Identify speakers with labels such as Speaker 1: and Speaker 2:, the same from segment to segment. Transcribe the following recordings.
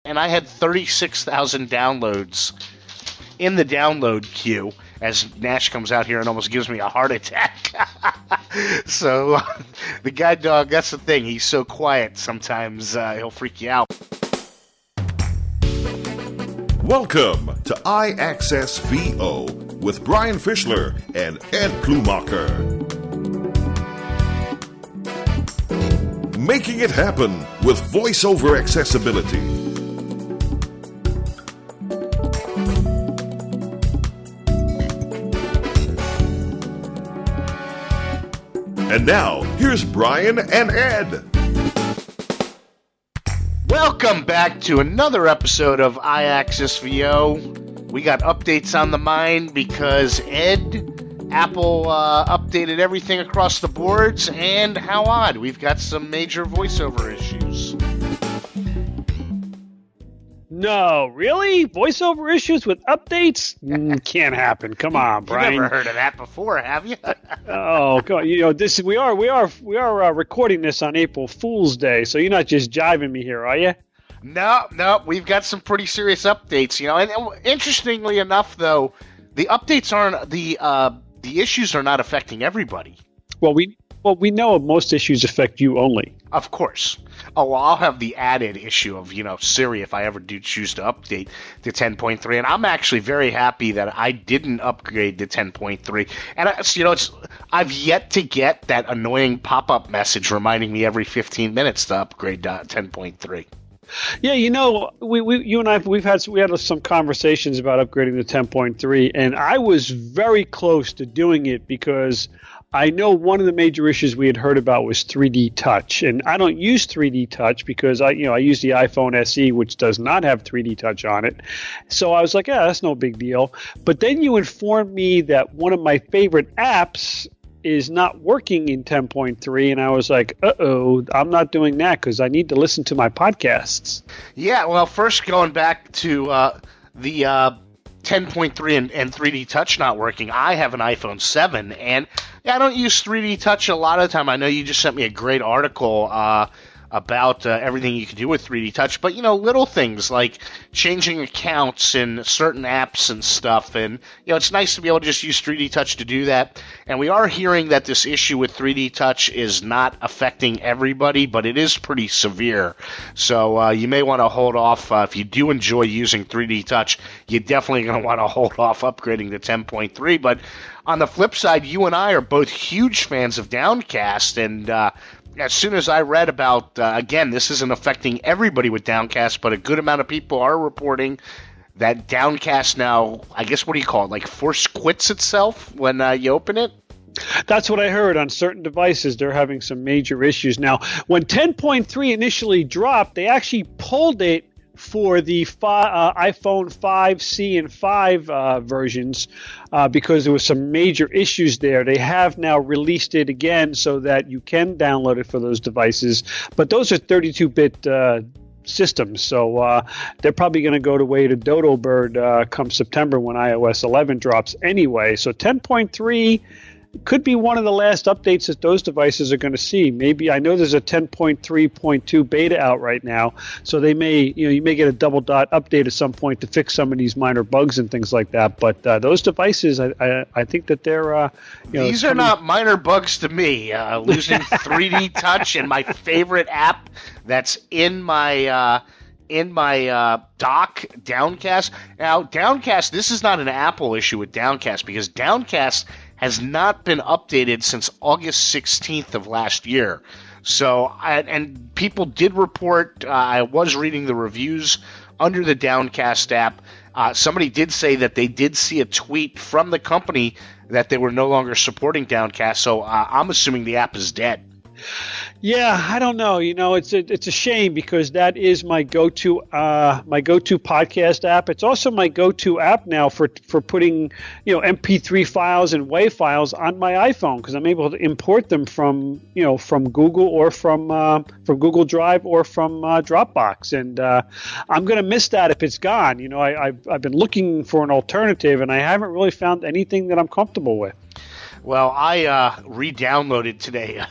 Speaker 1: and I had 36,000 downloads in the download queue as Nash comes out here and almost gives me a heart attack. So, the guide dog, that's the thing. He's so quiet, sometimes he'll freak you out.
Speaker 2: Welcome to iAccess VO with Brian Fischler and Ed Plumacher. Making it happen with VoiceOver accessibility. And now, here's Brian and Ed.
Speaker 1: Welcome back to another episode of iAccess VO. We got updates on the mind because Apple updated everything across the boards, and how odd, we've got some major voiceover issues.
Speaker 3: No, really? Voiceover issues with updates? Can't happen. Come on, Brian.
Speaker 1: You've never heard of that before, have you?
Speaker 3: Oh, God. You know, we are recording this on April Fool's Day, so you're not just jiving me here, are you?
Speaker 1: No, we've got some pretty serious updates, you know. And interestingly enough, though, the updates aren't the issues are not affecting everybody. Well,
Speaker 3: we know most issues affect you only.
Speaker 1: Of course. Oh, well, I'll have the added issue of, Siri if I ever do choose to update to 10.3. And I'm actually very happy that I didn't upgrade to 10.3. And, I've yet to get that annoying pop-up message reminding me every 15 minutes to upgrade to 10.3.
Speaker 3: Yeah, you and I, we had some conversations about upgrading to 10.3, and I was very close to doing it because I know one of the major issues we had heard about was 3D Touch, and I don't use 3D Touch because I use the iPhone SE, which does not have 3D Touch on it. So I was like, that's no big deal. But then you informed me that one of my favorite apps is not working in 10.3, and I was like, I'm not doing that because I need to listen to my podcasts.
Speaker 1: Yeah, well, first going back to the 10.3 and 3D Touch not working, I have an iPhone 7, and I don't use 3D Touch a lot of the time. I know you just sent me a great article about everything you can do with 3D Touch, but, little things like changing accounts in certain apps and stuff, and, it's nice to be able to just use 3D Touch to do that. And we are hearing that this issue with 3D Touch is not affecting everybody, but it is pretty severe. So you may want to hold off. If you do enjoy using 3D Touch, you're definitely going to want to hold off upgrading to 10.3. But on the flip side, you and I are both huge fans of Downcast, and as soon as I read about, again, this isn't affecting everybody with Downcast, but a good amount of people are reporting that Downcast now, I guess, what do you call it, like force quits itself when you open it?
Speaker 3: That's what I heard. On certain devices, they're having some major issues. Now, when 10.3 initially dropped, they actually pulled it for the iPhone 5C and 5 versions because there was some major issues there. They have now released it again so that you can download it for those devices, but those are 32-bit systems, so they're probably going to go the way to Dodo Bird come September when iOS 11 drops anyway. So 10.3 could be one of the last updates that those devices are going to see. Maybe, I know there's a 10.3.2 beta out right now, so they may, you may get a double dot update at some point to fix some of these minor bugs and things like that. But those devices, I think that they're,
Speaker 1: these are not minor bugs to me. Losing 3D Touch and my favorite app that's in my dock, Downcast. Now, Downcast, this is not an Apple issue with Downcast because Downcast has not been updated since August 16th of last year. So, and people did report, I was reading the reviews under the Downcast app. Somebody did say that they did see a tweet from the company that they were no longer supporting Downcast. So I'm assuming the app is dead.
Speaker 3: Yeah, I don't know. It's a shame because that is my go-to podcast app. It's also my go-to app now for putting MP3 files and WAV files on my iPhone because I'm able to import them from Google or from Google Drive or from Dropbox. And I'm going to miss that if it's gone. I've been looking for an alternative and I haven't really found anything that I'm comfortable with.
Speaker 1: Well, I re-downloaded today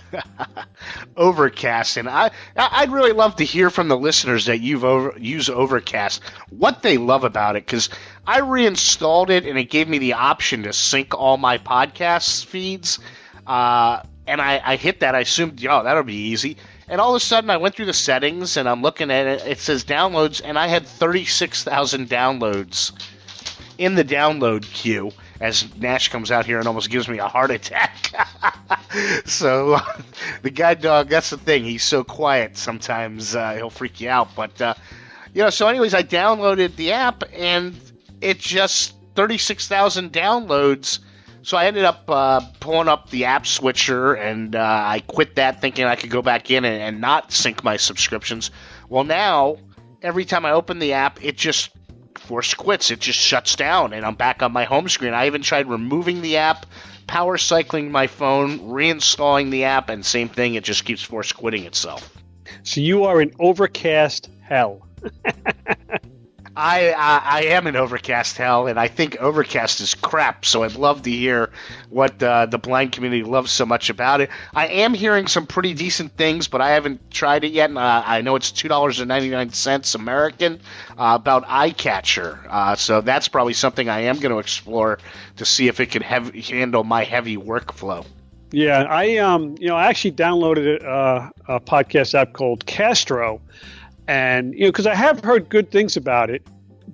Speaker 1: Overcast, and I'd really love to hear from the listeners that use Overcast, what they love about it, because I reinstalled it, and it gave me the option to sync all my podcast feeds, and I hit that. I assumed, that'll be easy. And all of a sudden, I went through the settings, and I'm looking at it. It says downloads, and I had 36,000 downloads in the download queue. As Nash comes out here and almost gives me a heart attack. So, the guide dog, that's the thing. He's so quiet. Sometimes he'll freak you out. But, so anyways, I downloaded the app, and it just 36,000 downloads. So I ended up pulling up the app switcher, and I quit that thinking I could go back in and not sync my subscriptions. Well, now, every time I open the app, it just force quits. It just shuts down, and I'm back on my home screen. I even tried removing the app, power cycling my phone, reinstalling the app, and same thing, it just keeps force quitting itself.
Speaker 3: So you are in Overcast hell.
Speaker 1: I am in Overcast hell, and I think Overcast is crap, so I'd love to hear what the blind community loves so much about it. I am hearing some pretty decent things, but I haven't tried it yet, and I know it's $2.99 American about eye catcher, so that's probably something I am going to explore to see if it can handle my heavy workflow.
Speaker 3: Yeah, I actually downloaded a podcast app called Castro. And because I have heard good things about it,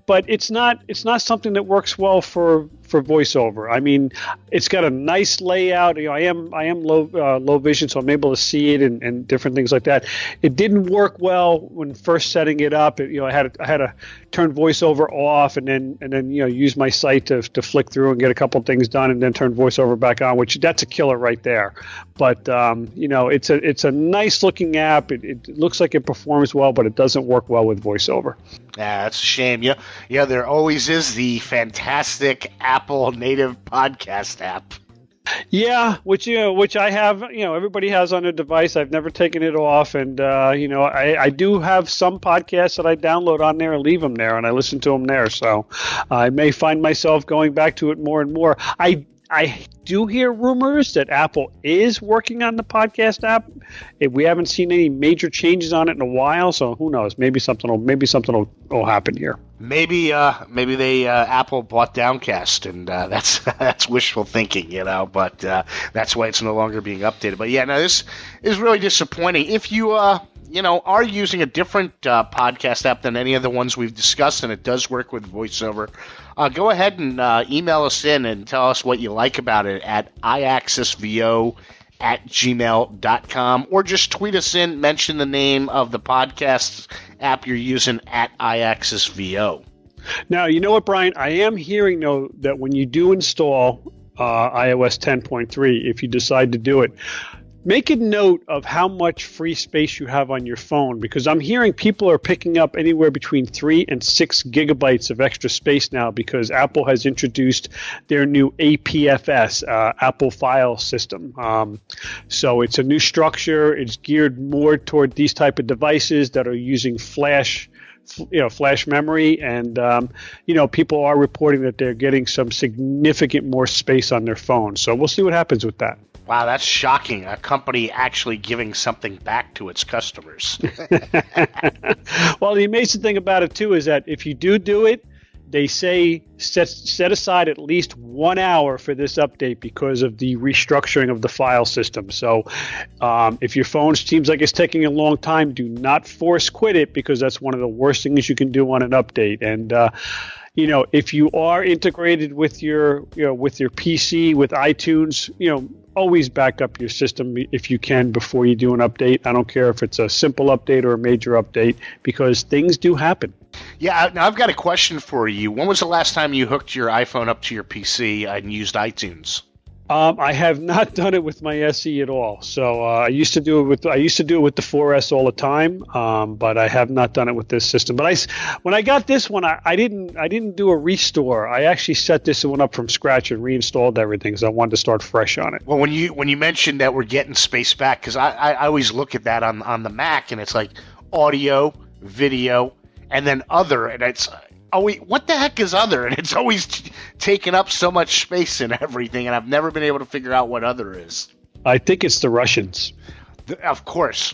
Speaker 3: but it's not something that works well for VoiceOver. I mean, it's got a nice layout. I am low vision, so I'm able to see it and different things like that. It didn't work well when first setting it up. I had to turn VoiceOver off and then use my sight to flick through and get a couple things done, and then turn VoiceOver back on. Which that's a killer right there. But it's a nice looking app. It looks like it performs well, but it doesn't work well with VoiceOver.
Speaker 1: Yeah, that's a shame. Yeah, there always is the fantastic Apple native podcast app.
Speaker 3: Yeah, which I have. Everybody has on their device. I've never taken it off, and I do have some podcasts that I download on there and leave them there, and I listen to them there. So I may find myself going back to it more and more. I do hear rumors that Apple is working on the podcast app. We haven't seen any major changes on it in a while, so who knows? Maybe something will happen here. Maybe they Apple bought Downcast, and that's wishful thinking, But that's why it's no longer being updated. But yeah, no, this is really disappointing. If you are using a different podcast app than any of the ones we've discussed, and it does work with VoiceOver, go ahead and email us in and tell us what you like about it at iaccessvo@gmail.com, or just tweet us in, mention the name of the podcast app you're using at iaccessvo. Now, you know what, Brian? I am hearing, though, that when you do install iOS 10.3, if you decide to do it, make a note of how much free space you have on your phone, because I'm hearing people are picking up anywhere between 3 and 6 gigabytes of extra space now because Apple has introduced their new APFS, Apple File System. So it's a new structure. It's geared more toward these type of devices that are using flash memory, and people are reporting that they're getting some significant more space on their phone. So we'll see what happens with that.
Speaker 1: Wow, that's shocking. A company actually giving something back to its customers.
Speaker 3: Well, the amazing thing about it, too, is that if you do it, they say set aside at least 1 hour for this update because of the restructuring of the file system. So if your phone seems like it's taking a long time, do not force quit it, because that's one of the worst things you can do on an update. And if you are integrated with your PC, with iTunes, always back up your system if you can before you do an update. I don't care if it's a simple update or a major update, because things do happen.
Speaker 1: Yeah, now I've got a question for you. When was the last time you hooked your iPhone up to your PC and used iTunes?
Speaker 3: I have not done it with my SE at all. So I used to do it with the 4S all the time, but I have not done it with this system. But when I got this one, I didn't do a restore. I actually set this one up from scratch and reinstalled everything because I wanted to start fresh on it.
Speaker 1: Well, when you mentioned that we're getting space back, because I always look at that on the Mac, and it's like audio, video, and then other, and oh, wait, what the heck is other? And it's always taken up so much space and everything, and I've never been able to figure out what other is.
Speaker 3: I think it's the Russians.
Speaker 1: Of course.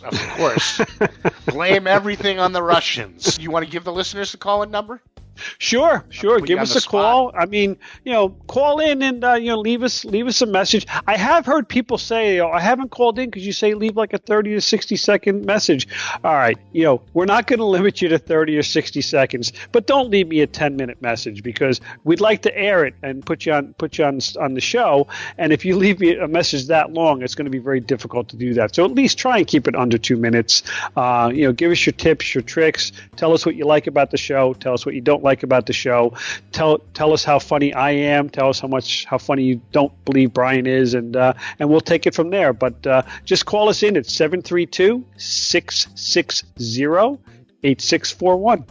Speaker 1: Blame everything on the Russians. You want to give the listeners the call-in number?
Speaker 3: Sure. Give us a call. I mean, call in and leave us a message. I have heard people say, I haven't called in because you say leave like a 30 to 60 second message. All right, we're not going to limit you to 30 or 60 seconds, but don't leave me a 10-minute message because we'd like to air it and put you on the show. And if you leave me a message that long, it's going to be very difficult to do that. So at least try and keep it under 2 minutes. Give us your tips, your tricks. Tell us what you like about the show. Tell us what you don't like about the show. Tell us how funny I am. Tell us how funny you don't believe Brian is, and we'll take it from there. But just call us in at 732-660-8641.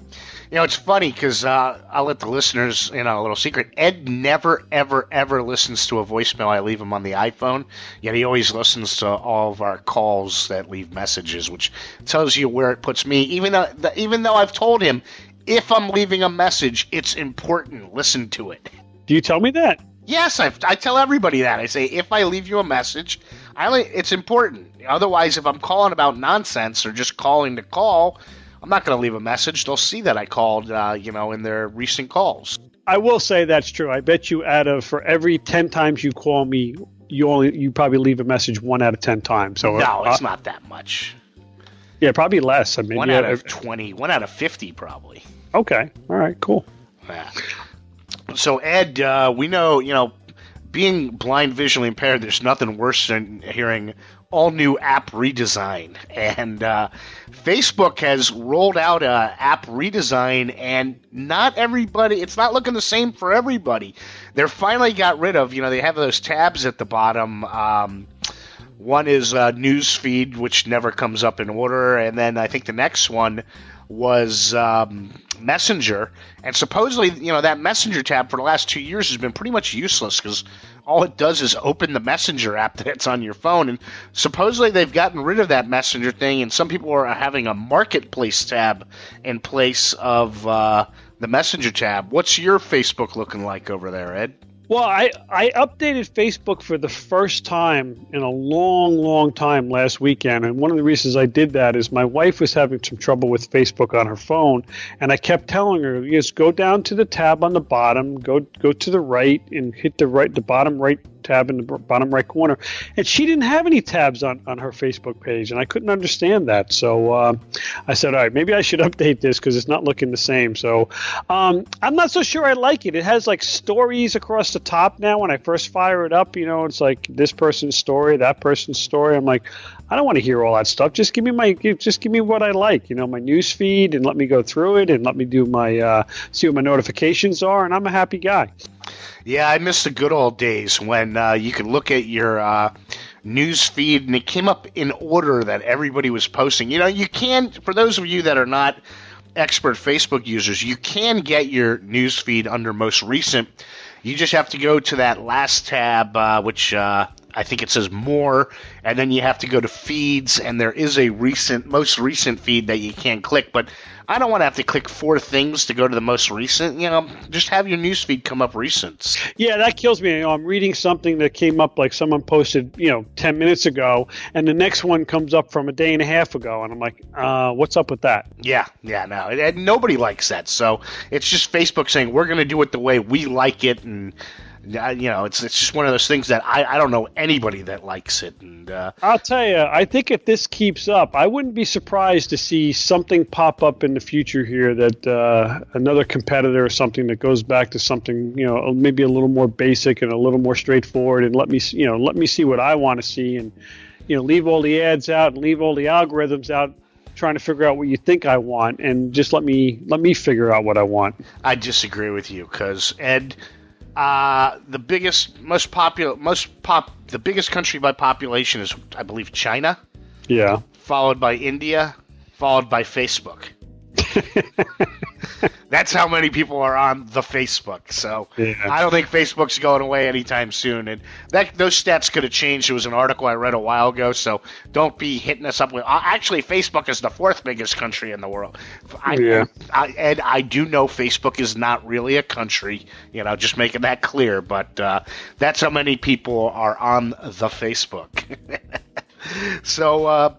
Speaker 1: It's funny because I'll let the listeners in on a little secret. Ed never, ever, ever listens to a voicemail I leave him on the iPhone, yet he always listens to all of our calls that leave messages, which tells you where it puts me. Even though I've told him, if I'm leaving a message, it's important. Listen to it.
Speaker 3: Do you tell me that?
Speaker 1: Yes, I tell everybody that. I say, if I leave you a message, it's important. Otherwise, if I'm calling about nonsense or just calling to call, I'm not going to leave a message. They'll see that I called, in their recent calls.
Speaker 3: I will say that's true. I bet you for every 10 times you call me, you probably leave a message 1 out of 10 times. So
Speaker 1: no, it's not that much.
Speaker 3: Yeah, probably less. I mean,
Speaker 1: 1 out of 20, 1 out of 50 probably.
Speaker 3: Okay. All right, cool.
Speaker 1: Yeah. So, Ed, we know, being blind, visually impaired, there's nothing worse than hearing all-new app redesign. And Facebook has rolled out an app redesign, and it's not looking the same for everybody. They're finally got rid of, they have those tabs at the bottom. One is news feed, which never comes up in order, and then I think the next one was Messenger, and supposedly, that Messenger tab for the last 2 years has been pretty much useless because all it does is open the Messenger app that's on your phone, and supposedly they've gotten rid of that Messenger thing, and some people are having a Marketplace tab in place of the Messenger tab. What's your Facebook looking like over there, Ed?
Speaker 3: Well, I updated Facebook for the first time in a long, long time last weekend, and one of the reasons I did that is my wife was having some trouble with Facebook on her phone, and I kept telling her, just go down to the tab on the bottom, go to the right, and hit the bottom right tab in the bottom right corner, and she didn't have any tabs on her Facebook page, and I couldn't understand that. So I said, all right, maybe I should update this because it's not looking the same. So I'm not so sure I like it. It has like stories across the top now. When I first fire it up, it's like this person's story, that person's story. I'm like, I don't want to hear all that stuff. Just give me what I like, my news feed, and let me go through it and let me do my see what my notifications are, and I'm a happy guy.
Speaker 1: Yeah, I miss the good old days when you could look at your news feed and it came up in order that everybody was posting. You can, for those of you that are not expert Facebook users, you can get your news feed under most recent. You just have to go to that last tab, which I think it says more, and then you have to go to feeds, and there is a most recent feed that you can't click, but I don't want to have to click 4 things to go to the most recent. Just have your newsfeed come up recent. Yeah,
Speaker 3: that kills me. I'm reading something that came up like someone posted, 10 minutes ago, and the next one comes up from a day and a half ago, and I'm like, what's up with that?
Speaker 1: Yeah, no, and nobody likes that. So it's just Facebook saying we're going to do it the way we like it, and it's just one of those things that I don't know anybody that likes it. And
Speaker 3: I'll tell you, I think if this keeps up, I wouldn't be surprised to see something pop up in the future here that another competitor or something that goes back to something, maybe a little more basic and a little more straightforward, and let me see what I want to see, and leave all the ads out and leave all the algorithms out, trying to figure out what you think I want, and just let me figure out what I want.
Speaker 1: I disagree with you because, Ed, the biggest country by population is, I believe, China.
Speaker 3: Yeah.
Speaker 1: Followed by India, followed by Facebook. That's how many people are on the Facebook. So I don't think Facebook's going away anytime soon. And those stats could have changed. It was an article I read a while ago. So don't be hitting us up with. Actually, Facebook is the 4th biggest country in the world. Ed, I do know Facebook is not really a country. Just making that clear. But that's how many people are on the Facebook. So.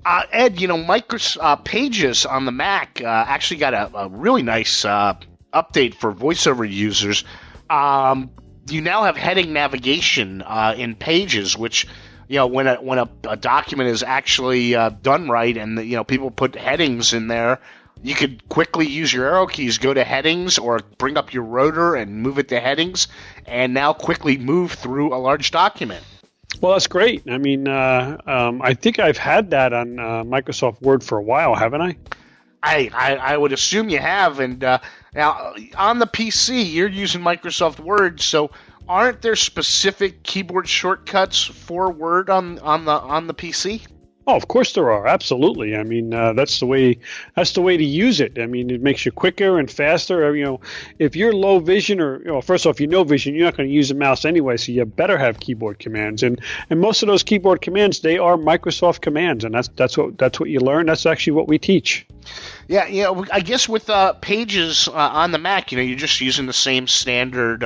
Speaker 1: Ed, Microsoft Pages on the Mac actually got a really nice update for VoiceOver users. You now have heading navigation in Pages, which when a document is actually done right, and people put headings in there, you could quickly use your arrow keys, go to headings, or bring up your rotor and move it to headings, and now quickly move through a large document.
Speaker 3: Well, that's great. I mean, I think I've had that on Microsoft Word for a while, haven't I?
Speaker 1: I would assume you have. And now on the PC, you're using Microsoft Word, so aren't there specific keyboard shortcuts for Word on the PC?
Speaker 3: Oh, of course there are. Absolutely. I mean, that's the way to use it. I mean, it makes you quicker and faster. If you're low vision or, first off, vision, you're not going to use a mouse anyway, so you better have keyboard commands. And most of those keyboard commands, they are Microsoft commands, and that's what you learn. That's actually what we teach.
Speaker 1: Yeah, I guess with Pages on the Mac, you're just using the same standard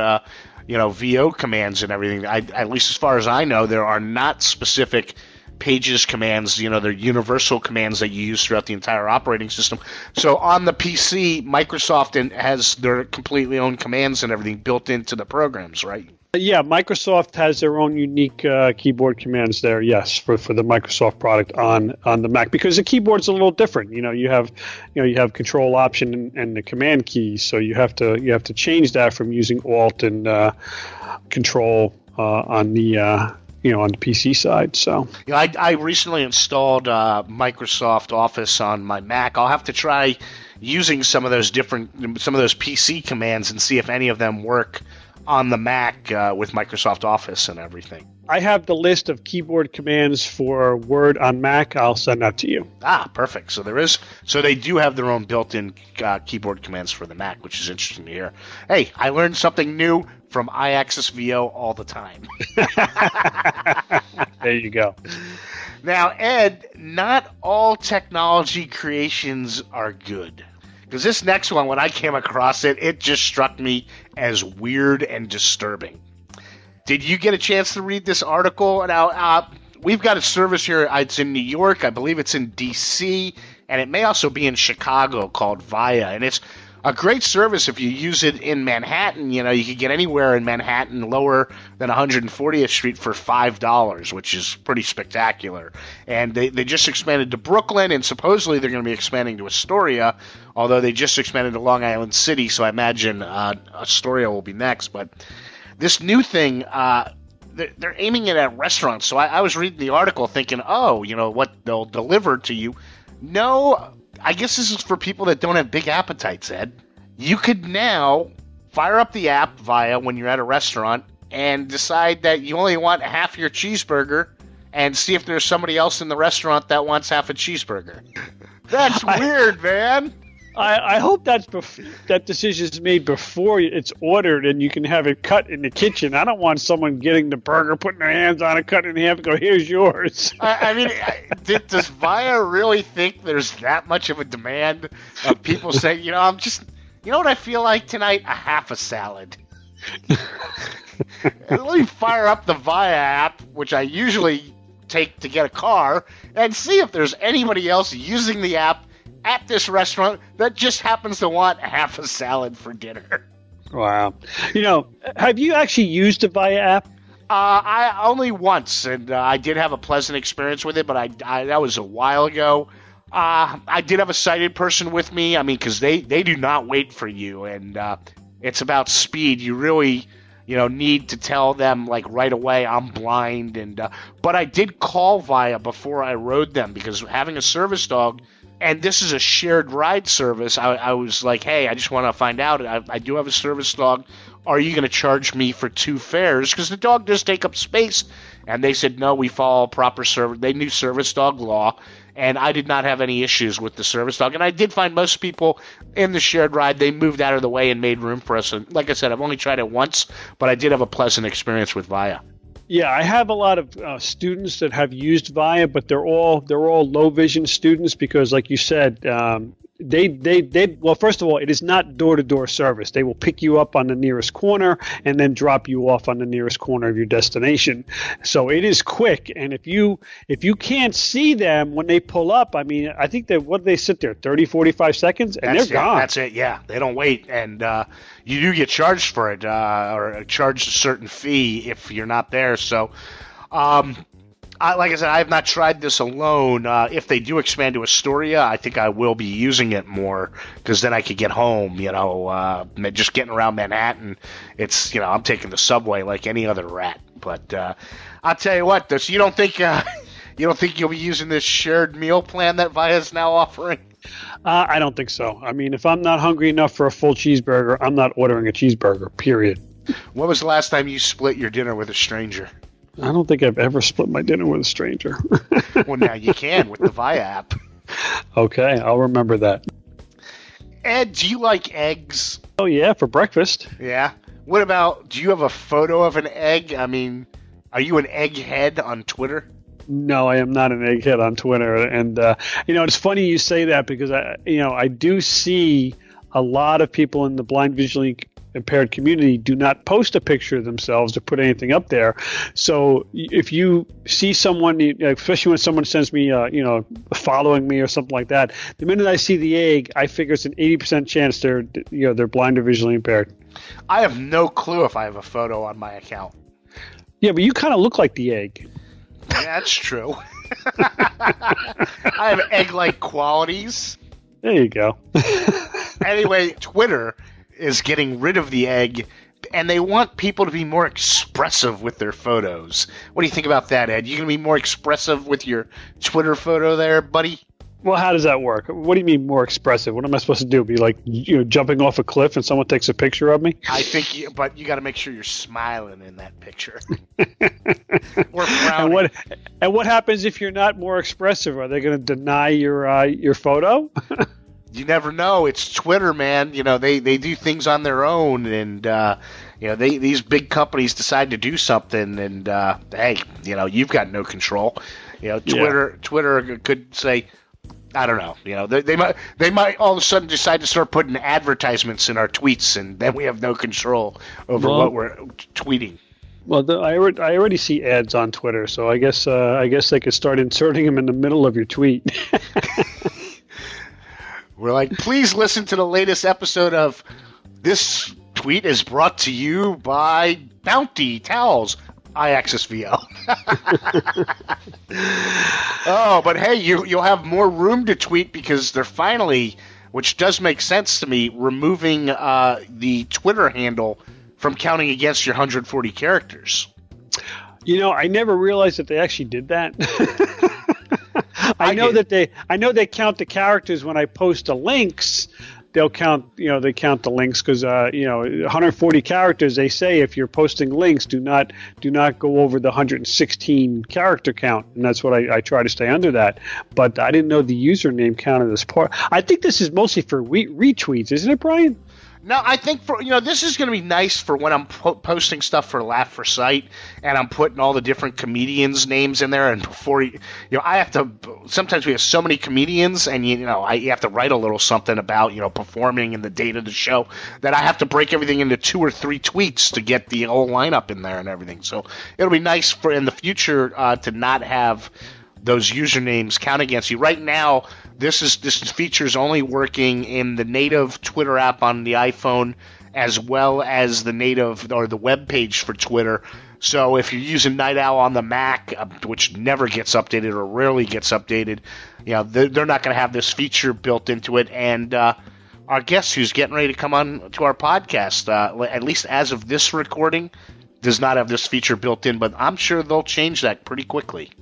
Speaker 1: VO commands and everything. At least as far as I know, there are not specific Pages commands. They're universal commands that you use throughout the entire operating system. So on the PC, Microsoft has their completely own commands and everything built into the programs, right?
Speaker 3: Yeah, Microsoft has their own unique keyboard commands there. Yes, for the Microsoft product on the Mac, because the keyboard's a little different. You have Control Option and the Command keys, so you have to change that from using Alt and Control on the on the PC side. So
Speaker 1: I recently installed Microsoft Office on my Mac. I'll have to try using some of those PC commands and see if any of them work on the Mac with Microsoft Office and everything.
Speaker 3: I have the list of keyboard commands for Word on Mac. I'll send that to you.
Speaker 1: Perfect. So they do have their own built-in keyboard commands for the Mac, which is interesting to hear. Hey, I learned something new from iAccess VO all the time.
Speaker 3: There you go.
Speaker 1: Now, Ed, not all technology creations are good. Because this next one, when I came across it, it just struck me as weird and disturbing. Did you get a chance to read this article? Now, we've got a service here. It's in New York. I believe it's in D.C., and it may also be in Chicago, called Via. And it's a great service if you use it in Manhattan. You could get anywhere in Manhattan lower than 140th Street for $5, which is pretty spectacular. And they just expanded to Brooklyn, and supposedly they're going to be expanding to Astoria, although they just expanded to Long Island City, so I imagine Astoria will be next. But this new thing, they're aiming it at restaurants. So I was reading the article thinking, what they'll deliver to you. No, I guess this is for people that don't have big appetites, Ed. You could now fire up the app Via when you're at a restaurant and decide that you only want half your cheeseburger and see if there's somebody else in the restaurant that wants half a cheeseburger. That's weird, man.
Speaker 3: I hope that decision is made before it's ordered and you can have it cut in the kitchen. I don't want someone getting the burger, putting their hands on it, cutting it in half, and go, here's yours.
Speaker 1: I mean, does Via really think there's that much of a demand of people saying, you know what I feel like tonight? A half a salad. Let me fire up the Via app, which I usually take to get a car, and see if there's anybody else using the app at this restaurant that just happens to want half a salad for dinner.
Speaker 3: Wow. Have you actually used the Via app?
Speaker 1: I only once, and I did have a pleasant experience with it, but I that was a while ago. I did have a sighted person with me. I mean, because they do not wait for you, and it's about speed. You really need to tell them like right away, I'm blind, but I did call Via before I rode them, because having a service dog. And this is a shared ride service. I was like, hey, I just want to find out. I do have a service dog. Are you going to charge me for 2 fares? Because the dog does take up space. And they said, no, we follow proper service. They knew service dog law. and I did not have any issues with the service dog. And I did find most people in the shared ride, they moved out of the way and made room for us. And like I said, I've only tried it once, but I did have a pleasant experience with Via.
Speaker 3: Yeah, I have a lot of students that have used Via, but they're all low vision students because, like you said, well, first of all, it is not door-to-door service. They will pick you up on the nearest corner and then drop you off on the nearest corner of your destination. So it is quick, and if you can't see them when they pull up, I mean, I think they sit there 30, 45 seconds and they're gone.
Speaker 1: That's it. Yeah, they don't wait, and you do get charged for it, or charged a certain fee if you're not there. So, like I said, I have not tried this alone. If they do expand to Astoria, I think I will be using it more because then I could get home. Just getting around Manhattan, it's I'm taking the subway like any other rat. But I'll tell you what, you don't think you'll be using this shared meal plan that Via's now offering?
Speaker 3: I don't think so. I mean, if I'm not hungry enough for a full cheeseburger, I'm not ordering a cheeseburger. Period.
Speaker 1: When was the last time you split your dinner with a stranger?
Speaker 3: I don't think I've ever split my dinner with a stranger.
Speaker 1: Well, now you can with the Via app.
Speaker 3: Okay, I'll remember that.
Speaker 1: Ed, do you like eggs?
Speaker 3: Oh, yeah, for breakfast.
Speaker 1: Yeah. What about, do you have a photo of an egg? I mean, are you an egghead on Twitter?
Speaker 3: No, I am not an egghead on Twitter. And, it's funny you say that because, I do see a lot of people in the blind visually impaired community do not post a picture of themselves or put anything up there. So if you see someone, especially when someone sends me, following me or something like that, the minute I see the egg, I figure it's an 80% chance they're blind or visually impaired.
Speaker 1: I have no clue if I have a photo on my account.
Speaker 3: Yeah, but you kind of look like the egg.
Speaker 1: Yeah, that's true. I have egg-like qualities.
Speaker 3: There you go.
Speaker 1: Anyway, Twitter is getting rid of the egg, and they want people to be more expressive with their photos. What do you think about that, Ed? You going to be more expressive with your Twitter photo there, buddy?
Speaker 3: Well, how does that work? What do you mean more expressive? What am I supposed to do? Be like, jumping off a cliff and someone takes a picture of me?
Speaker 1: I think, but you got to make sure you're smiling in that picture. Or frowning.
Speaker 3: And what happens if you're not more expressive? Are they going to deny your photo?
Speaker 1: You never know. It's Twitter, man. They do things on their own, and these big companies decide to do something, and hey, you've got no control. Twitter could say, I don't know. They might all of a sudden decide to start putting advertisements in our tweets, and then we have no control over what we're tweeting.
Speaker 3: Well, I already see ads on Twitter, so I guess they could start inserting them in the middle of your tweet.
Speaker 1: We're like, please listen to the latest episode of this tweet is brought to you by Bounty Towels, iAccess VO. Oh, but hey, you'll have more room to tweet because they're finally, which does make sense to me, removing the Twitter handle from counting against your 140 characters.
Speaker 3: I never realized that they actually did that. I know they count the characters when I post the links. They'll count, they count the links because 140 characters. They say if you're posting links, do not go over the 116 character count, and that's what I try to stay under that. But I didn't know the username counted as part. I think this is mostly for retweets, isn't it, Brian?
Speaker 1: No, I think this is going to be nice for when I'm posting stuff for Laugh for Sight, and I'm putting all the different comedians' names in there. And before I have to. Sometimes we have so many comedians, and you have to write a little something about performing and the date of the show that I have to break everything into 2 or 3 tweets to get the whole lineup in there and everything. So it'll be nice for in the future to not have those usernames count against you. Right now, this feature is only working in the native Twitter app on the iPhone, as well as the native or the web page for Twitter. So if you're using Night Owl on the Mac, which never gets updated or rarely gets updated, they're not going to have this feature built into it. And our guest, who's getting ready to come on to our podcast, at least as of this recording, does not have this feature built in. But I'm sure they'll change that pretty quickly.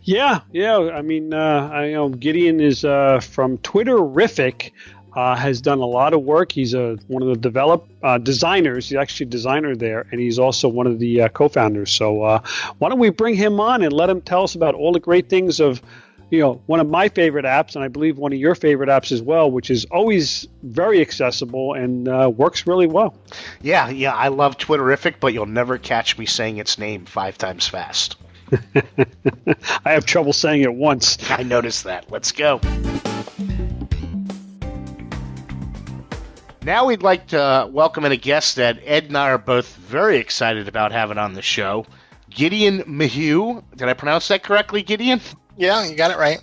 Speaker 3: Yeah. I mean, I know Gedeon is from Twitterific, has done a lot of work. He's one of the designers. He's actually a designer there, and he's also one of the co-founders. So why don't we bring him on and let him tell us about all the great things of one of my favorite apps, and I believe one of your favorite apps as well, which is always very accessible and works really well.
Speaker 1: Yeah, I love Twitterific, but you'll never catch me saying its name 5 times fast.
Speaker 3: I have trouble saying it once.
Speaker 1: I noticed that. Let's go. Now we'd like to welcome in a guest that Ed and I are both very excited about having on the show. Gedeon Maheux. Did I pronounce that correctly, Gedeon?
Speaker 4: Yeah, you got it right.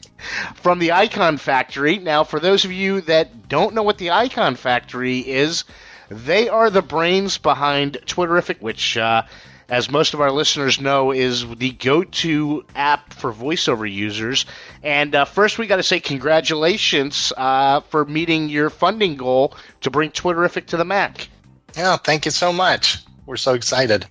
Speaker 1: From the Icon Factory. Now, for those of you that don't know what the Icon Factory is, they are the brains behind Twitterific, which, as most of our listeners know, is the go-to app for VoiceOver users. And first, we got to say congratulations for meeting your funding goal to bring Twitterific to the Mac.
Speaker 4: Yeah, thank you so much. We're so excited.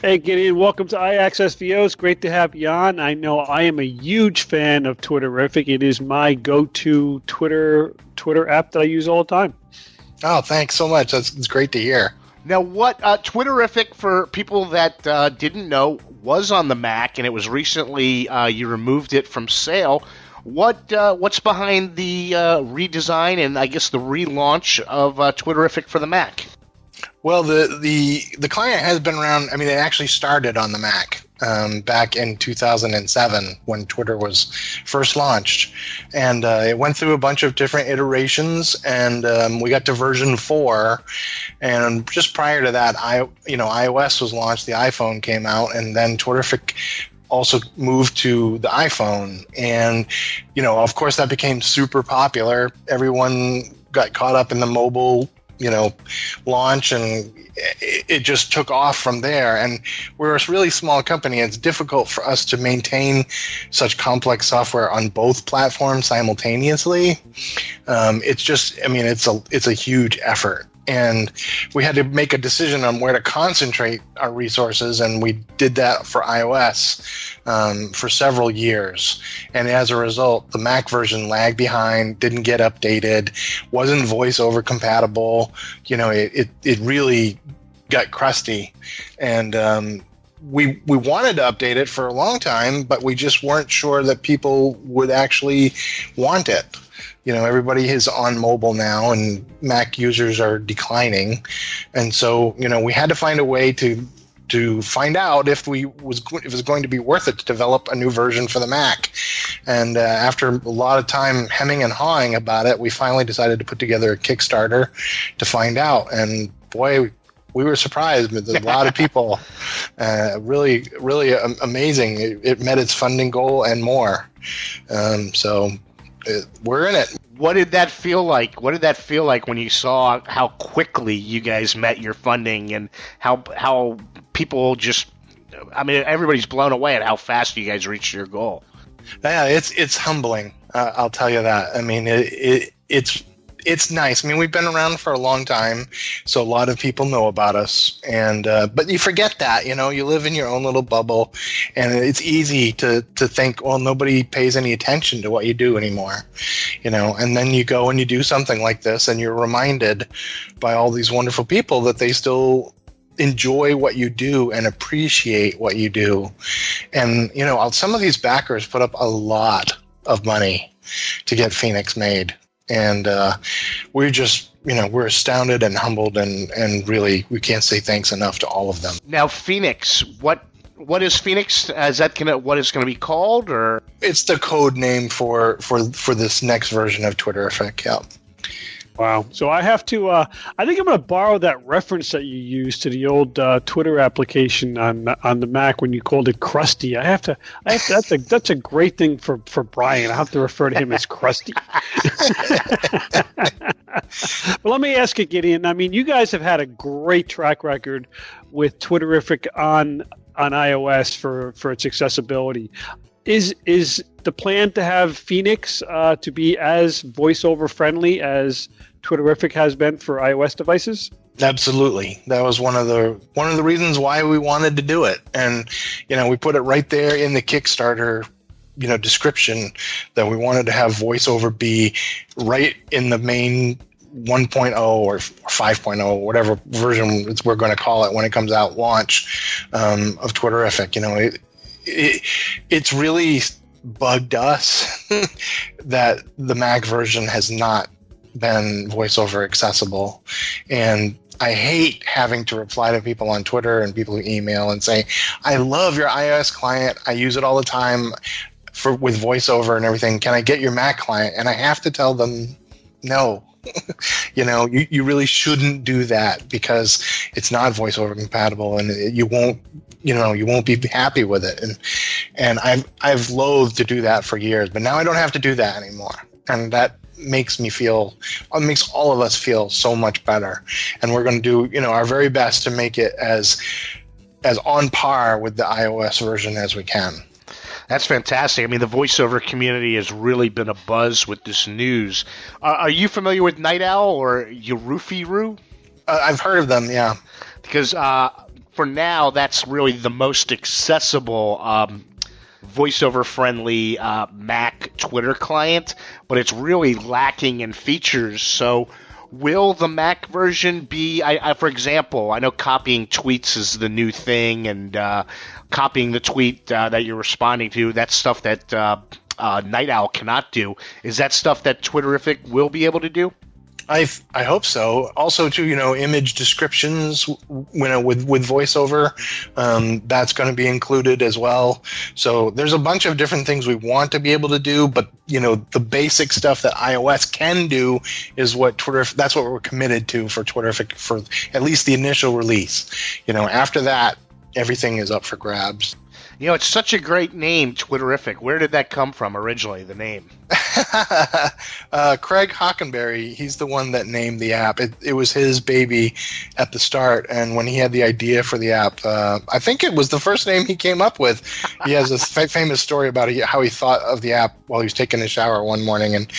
Speaker 3: Hey, Gideon, welcome to iAccess VO. It's great to have you on. I know I am a huge fan of Twitterific. It is my go-to Twitter app that I use all the time.
Speaker 4: Oh, thanks so much. It's great to hear.
Speaker 1: Now, what Twitterific, for people that didn't know, was on the Mac, and it was recently you removed it from sale. What's behind the redesign and I guess the relaunch of Twitterific for the Mac?
Speaker 4: Well, the client has been around. I mean, it actually started on the Mac back in 2007 when Twitter was first launched, and it went through a bunch of different iterations, and we got to version 4. And just prior to that, iOS was launched, the iPhone came out, and then Twitterific also moved to the iPhone, and of course that became super popular. Everyone got caught up in the mobile launch, and it just took off from there. And we're a really small company. It's difficult for us to maintain such complex software on both platforms simultaneously. It's a huge effort. And we had to make a decision on where to concentrate our resources, and we did that for iOS for several years. And as a result, the Mac version lagged behind, didn't get updated, wasn't VoiceOver compatible. It really got crusty. And we wanted to update it for a long time, but we just weren't sure that people would actually want it. Everybody is on mobile now, and Mac users are declining, and so we had to find a way to find out if it was going to be worth it to develop a new version for the Mac. And after a lot of time hemming and hawing about it, we finally decided to put together a Kickstarter to find out. And boy, we were surprised. There's a lot of people. Really, really amazing. It met its funding goal and more. We're in it.
Speaker 1: What did that feel like? What did that feel like when you saw how quickly you guys met your funding and how people just, everybody's blown away at how fast you guys reached your goal?
Speaker 4: Yeah, it's humbling. I'll tell you that. It's nice. We've been around for a long time, so a lot of people know about us. And but you forget that, you live in your own little bubble, and it's easy to think, well, nobody pays any attention to what you do anymore, And then you go and you do something like this, and you're reminded by all these wonderful people that they still enjoy what you do and appreciate what you do. And some of these backers put up a lot of money to get Phoenix made. And we're just, we're astounded and humbled, and really, we can't say thanks enough to all of them.
Speaker 1: Now, Phoenix, what is Phoenix? Is that what it's going to be called, or?
Speaker 4: It's the code name for this next version of Twitterific. Yeah.
Speaker 3: Wow. So I have to, I think I'm going to borrow that reference that you used to the old Twitter application on the Mac when you called it Krusty. That's a great thing for Brian. I have to refer to him as Krusty. But let me ask you, Gideon. You guys have had a great track record with Twitterific on iOS for its accessibility. Is the plan to have Phoenix to be as VoiceOver friendly as Twitterific has been for iOS devices?
Speaker 4: Absolutely. That was one of the reasons why we wanted to do it. And we put it right there in the Kickstarter description that we wanted to have VoiceOver be right in the main 1.0 or 5.0, whatever version we're going to call it when it comes out, launch of Twitterific. It's really bugged us that the Mac version has not been VoiceOver accessible. And I hate having to reply to people on Twitter and people who email and say, I love your iOS client. I use it all the time with VoiceOver and everything. Can I get your Mac client? And I have to tell them, no. You really shouldn't do that because it's not VoiceOver compatible, and you won't be happy with it. And I've loathed to do that for years, but now I don't have to do that anymore, and that makes all of us feel so much better. And we're going to do our very best to make it as on par with the iOS version as we can.
Speaker 1: That's fantastic. I mean, the VoiceOver community has really been a buzz with this news. Are you familiar with Night Owl or Yurufiru?
Speaker 4: I've heard of them, yeah.
Speaker 1: Because for now, that's really the most accessible VoiceOver-friendly Mac Twitter client, but it's really lacking in features. So will the Mac version be, for example, I know copying tweets is the new thing, and copying the tweet that you're responding to, that's stuff that Night Owl cannot do. Is that stuff that Twitterific will be able to do?
Speaker 4: I hope so. Also, too, image descriptions, with VoiceOver, that's going to be included as well. So there's a bunch of different things we want to be able to do, but the basic stuff that iOS can do is what that's what we're committed to for Twitterific for at least the initial release. After that, everything is up for grabs.
Speaker 1: It's such a great name, Twitterific. Where did that come from originally, the name?
Speaker 4: Craig Hockenberry, he's the one that named the app. It was his baby at the start, and when he had the idea for the app, I think it was the first name he came up with. He has a famous story about how he thought of the app while he was taking a shower one morning, and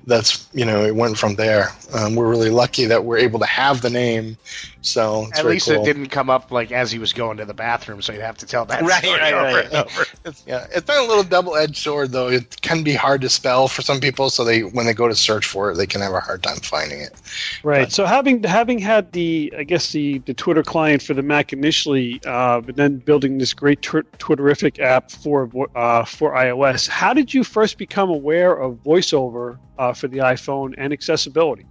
Speaker 4: that's, it went from there. We're really lucky that we're able to have the name, so it's
Speaker 1: at least
Speaker 4: cool.
Speaker 1: It didn't come up like as he was going to the bathroom, so you'd have to tell that story over and over.
Speaker 4: It's been a little double-edged sword, though. It can be hard to spell for some people, so when they go to search for it, they can have a hard time finding it.
Speaker 3: Right.
Speaker 4: But,
Speaker 3: so having had the Twitter client for the Mac initially, but then building this great Twitterific app for iOS, how did you first become aware of VoiceOver for the iPhone and accessibility?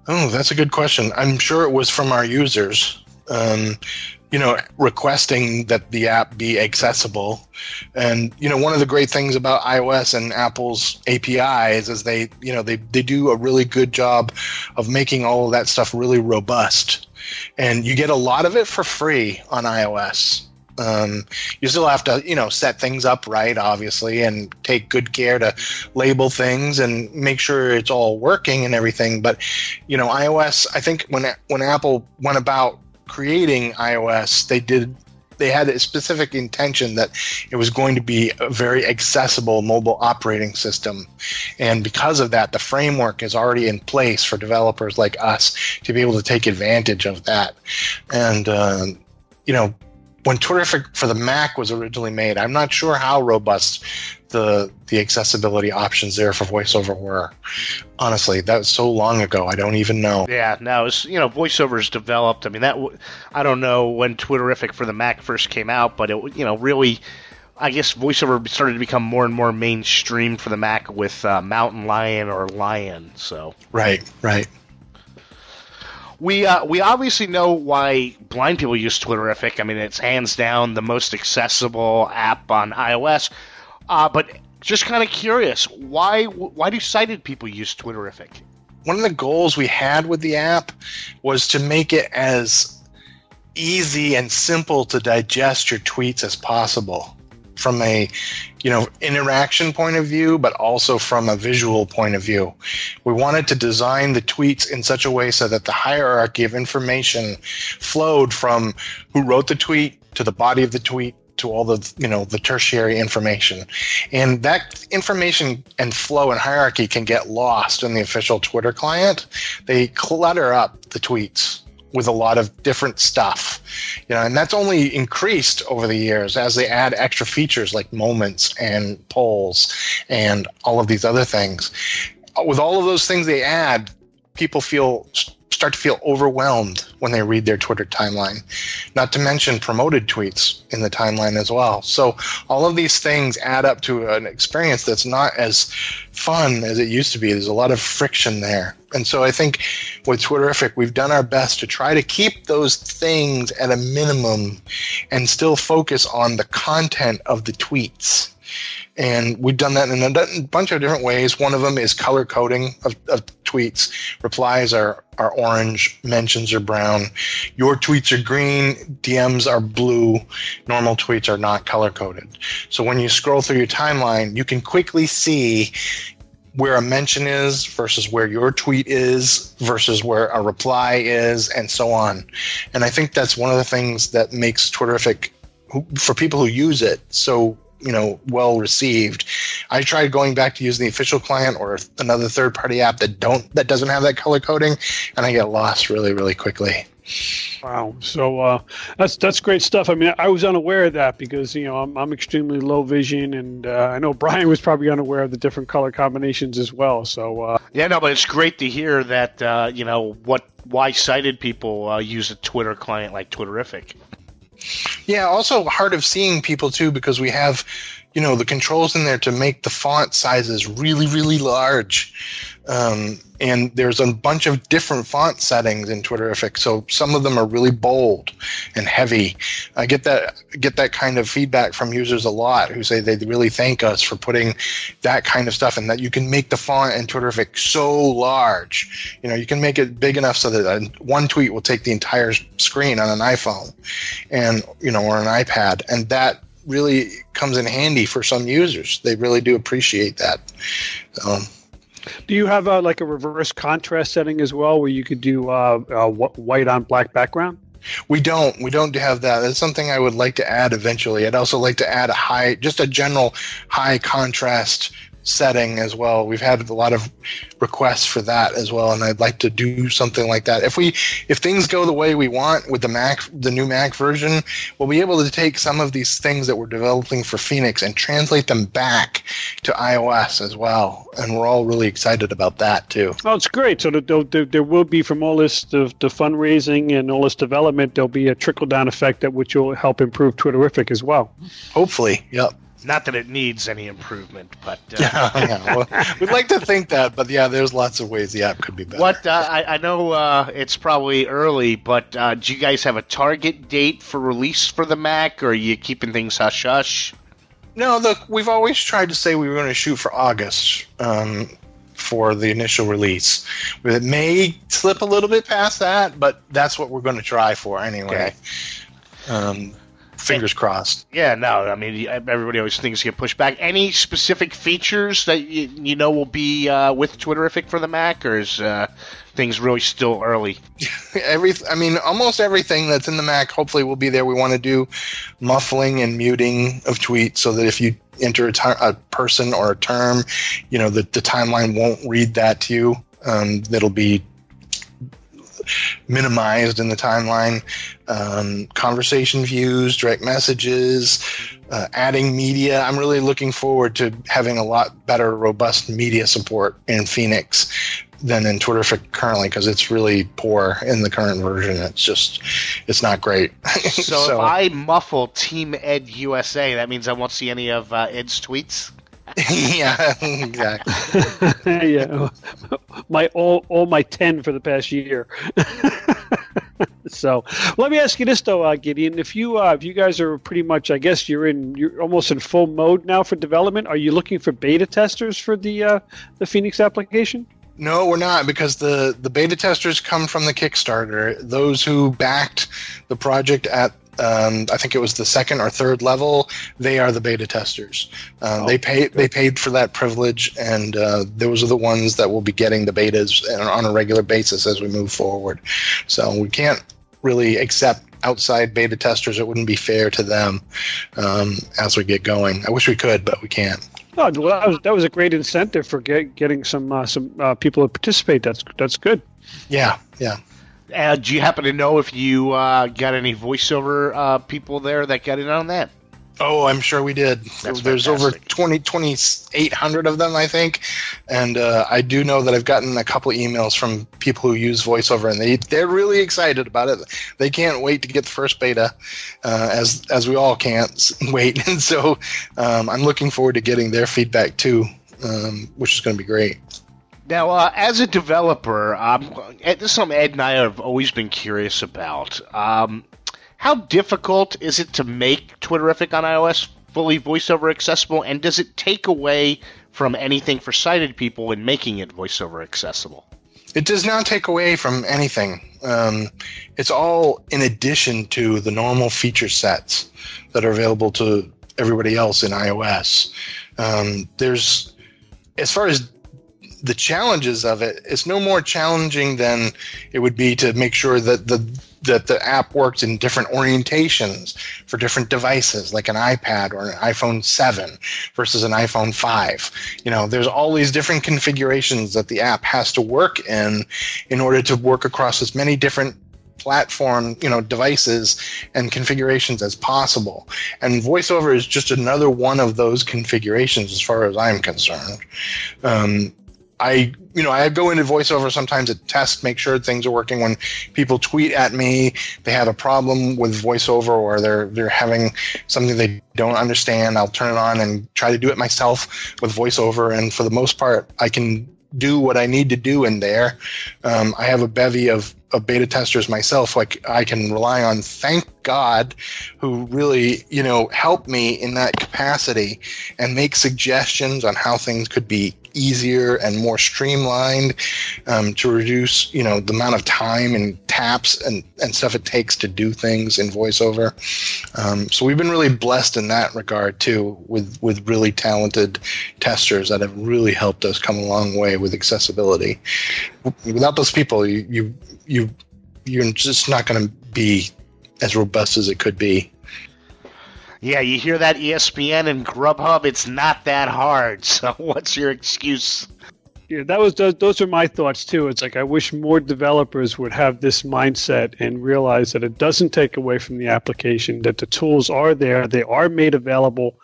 Speaker 4: Oh, that's a good question. I'm sure it was from our users. Requesting that the app be accessible. And, one of the great things about iOS and Apple's APIs is they do a really good job of making all of that stuff really robust. And you get a lot of it for free on iOS. You still have to, set things up right, obviously, and take good care to label things and make sure it's all working and everything. But, iOS, I think when Apple went about creating iOS, they had a specific intention that it was going to be a very accessible mobile operating system. And because of that, the framework is already in place for developers like us to be able to take advantage of that. And, when Twitterific for the Mac was originally made, I'm not sure how robust the accessibility options there for VoiceOver were. Honestly, that was so long ago, I don't even know.
Speaker 1: Yeah, no, it's, VoiceOver's developed. I mean, I don't know when Twitterific for the Mac first came out, but it, really, I guess VoiceOver started to become more and more mainstream for the Mac with Mountain Lion or Lion. So
Speaker 4: right.
Speaker 1: We obviously know why blind people use Twitterific. I mean, it's hands down the most accessible app on iOS. But just kind of curious, why do sighted people use Twitterific?
Speaker 4: One of the goals we had with the app was to make it as easy and simple to digest your tweets as possible from a interaction point of view, but also from a visual point of view. We wanted to design the tweets in such a way so that the hierarchy of information flowed from who wrote the tweet to the body of the tweet to all the the tertiary information. And that information and flow and hierarchy can get lost in the official Twitter client. They clutter up the tweets with a lot of different stuff, and that's only increased over the years as they add extra features like moments and polls and all of these other things. With all of those things they add, people start to feel overwhelmed when they read their Twitter timeline. not to mention promoted tweets in the timeline as well. So all of these things add up to an experience that's not as fun as it used to be. There's a lot of friction there. And so I think with Twitterrific, we've done our best to try to keep those things at a minimum and still focus on the content of the tweets. And we've done that in a bunch of different ways. One of them is color coding of tweets. Replies are orange, mentions are brown. Your tweets are green, DMs are blue. Normal tweets are not color coded. So when you scroll through your timeline, you can quickly see where a mention is versus where your tweet is versus where a reply is, and so on. And I think that's one of the things that makes Twitterrific, for people who use it, so well received. I tried going back to use the official client or another third-party app that doesn't have that color coding, and I get lost really, really quickly.
Speaker 3: Wow. So that's great stuff. I mean, I was unaware of that because I'm extremely low vision, and I know Brian was probably unaware of the different color combinations as well. So
Speaker 1: but it's great to hear that why sighted people use a Twitter client like Twitterrific.
Speaker 4: Yeah, also hard of seeing people too, because we have, the controls in there to make the font sizes really, really large. And there's a bunch of different font settings in Twitterrific, so some of them are really bold and heavy. I get that kind of feedback from users a lot who say they really thank us for putting that kind of stuff, and that you can make the font in Twitterrific so large. You can make it big enough so that one tweet will take the entire screen on an iPhone, and or an iPad, and that really comes in handy for some users. They really do appreciate that.
Speaker 3: Do you have a reverse contrast setting as well, where you could do white on black background?
Speaker 4: We don't have that. That's something I would like to add eventually. I'd also like to add a general high contrast setting as well. We've had a lot of requests for that as well, and I'd like to do something like that. If things go the way we want with the new Mac version, we'll be able to take some of these things that we're developing for Phoenix and translate them back to iOS as well, and we're all really excited about that too.
Speaker 3: Oh, it's great. So there will be, from all this the fundraising and all this development, there'll be a trickle-down effect which will help improve Twitterrific as well.
Speaker 4: Hopefully, yep.
Speaker 1: Not that it needs any improvement, but
Speaker 4: well, we'd like to think that. But yeah, there's lots of ways the app could be better.
Speaker 1: What I know it's probably early, but do you guys have a target date for release for the Mac, or are you keeping things hush hush?
Speaker 4: No, look, we've always tried to say we were going to shoot for August for the initial release. It may slip a little bit past that, but that's what we're going to try for anyway. Okay. Fingers crossed. Yeah, no, I mean, everybody always thinks get pushed back. Any specific features that will be with Twitterrific for the Mac, or is things really still early? Almost everything that's in the Mac hopefully will be there. We want to do muffling and muting of tweets so that if you enter a person or a term, the timeline won't read that to you. That'll be minimized in the timeline. Conversation views, direct messages, adding media. I'm really looking forward to having a lot better, robust media support in Phoenix than in Twitterrific currently, because it's really poor in the current version. It's not great.
Speaker 1: So if I muffle Team Ed USA, that means I won't see any of Ed's tweets?
Speaker 4: Yeah, exactly.
Speaker 3: Yeah, all my 10 for the past year. So let me ask you this though, Gideon. If you guys are pretty much, I guess you're almost in full mode now for development. Are you looking for beta testers for the Phoenix application?
Speaker 4: No, we're not, because the beta testers come from the Kickstarter. Those who backed the project at I think it was the second or third level, they are the beta testers. They paid for that privilege, and those are the ones that will be getting the betas on a regular basis as we move forward. So we can't really accept outside beta testers. It wouldn't be fair to them as we get going. I wish we could, but we can't.
Speaker 3: Oh, well, that was a great incentive for getting some people to participate. That's good.
Speaker 4: Yeah.
Speaker 1: Do you happen to know if you got any VoiceOver people there that got in on that?
Speaker 4: Oh, I'm sure we did.
Speaker 1: That's
Speaker 4: There's
Speaker 1: fantastic.
Speaker 4: over 2,800 of them, I think. And I do know that I've gotten a couple emails from people who use VoiceOver, and they're really excited about it. They can't wait to get the first beta, as we all can't wait. And so I'm looking forward to getting their feedback too, which is going to be great.
Speaker 1: Now, as a developer, this is something Ed and I have always been curious about. How difficult is it to make Twitterific on iOS fully VoiceOver accessible, and does it take away from anything for sighted people in making it VoiceOver accessible?
Speaker 4: It does not take away from anything. It's all in addition to the normal feature sets that are available to everybody else in iOS. As far as the challenges of it, it's no more challenging than it would be to make sure that the app works in different orientations for different devices, like an iPad or an iPhone 7 versus an iPhone 5. There's all these different configurations that the app has to work in order to work across as many different platform, devices and configurations as possible. And VoiceOver is just another one of those configurations as far as I'm concerned. I go into VoiceOver sometimes to test, make sure things are working. When people tweet at me, they have a problem with VoiceOver, or they're having something they don't understand, I'll turn it on and try to do it myself with VoiceOver. And for the most part, I can do what I need to do in there. I have a bevy of beta testers myself, like I can rely on, thank God, who really, help me in that capacity and make suggestions on how things could be easier and more streamlined, to reduce, the amount of time and taps and stuff it takes to do things in VoiceOver. So we've been really blessed in that regard too, with really talented testers that have really helped us come a long way with accessibility. Without those people, you're just not going to be as robust as it could be.
Speaker 1: Yeah, you hear that, ESPN and Grubhub? It's not that hard. So what's your excuse?
Speaker 3: Yeah, those are my thoughts too. It's like I wish more developers would have this mindset and realize that it doesn't take away from the application, that the tools are there, they are made available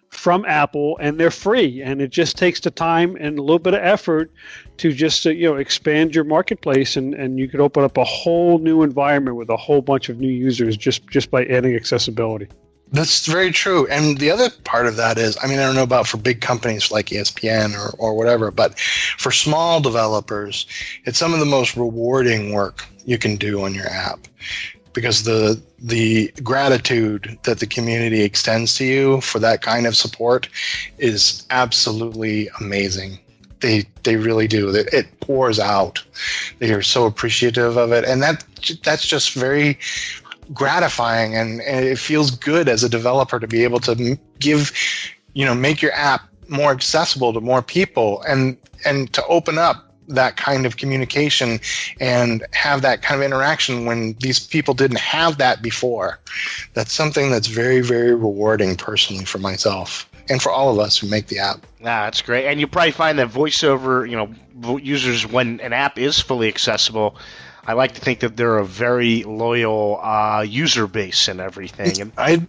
Speaker 3: from Apple, and they're free. And it just takes the time and a little bit of effort to just expand your marketplace, and you could open up a whole new environment with a whole bunch of new users just by adding accessibility.
Speaker 4: That's very true. And the other part of that is, I don't know about for big companies like ESPN or whatever, but for small developers, it's some of the most rewarding work you can do on your app, because the gratitude that the community extends to you for that kind of support is absolutely amazing. They really do. It pours out. They are so appreciative of it. And that's just very gratifying, and it feels good as a developer to be able to make your app more accessible to more people, and to open up that kind of communication and have that kind of interaction when these people didn't have that before. That's something that's very, very rewarding personally for myself and for all of us who make the app.
Speaker 1: That's great. And you probably find that VoiceOver, users, when an app is fully accessible, I like to think that they're a very loyal user base and everything. And
Speaker 4: I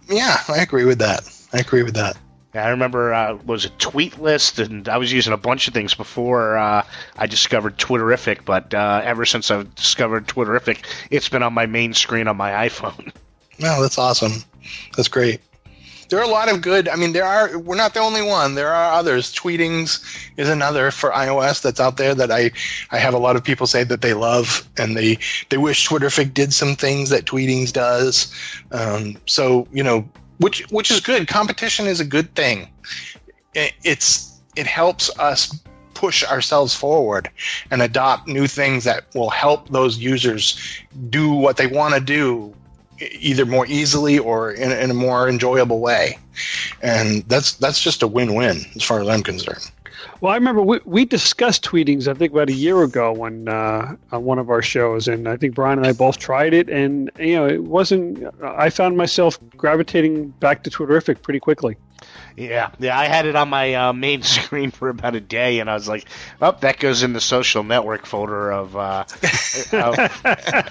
Speaker 4: agree with that.
Speaker 1: I remember was a tweet list, and I was using a bunch of things before I discovered Twitterific, but ever since I've discovered Twitterific, it's been on my main screen on my iPhone.
Speaker 4: No, that's awesome. That's great. There are a lot of good, we're not the only one. There are others. Tweetings is another for iOS that's out there that I have a lot of people say that they love, and they wish Twitterific did some things that Tweetings does. Which is good. Competition is a good thing. It helps us push ourselves forward and adopt new things that will help those users do what they want to do, either more easily or in a more enjoyable way. And that's just a win-win as far as I'm concerned.
Speaker 3: Well, I remember we discussed Tweetings, I think, about a year ago when on one of our shows, and I think Brian and I both tried it, and it wasn't. I found myself gravitating back to Twitterific pretty quickly.
Speaker 1: Yeah, I had it on my main screen for about a day, and I was like, "Oh, that goes in the social network folder of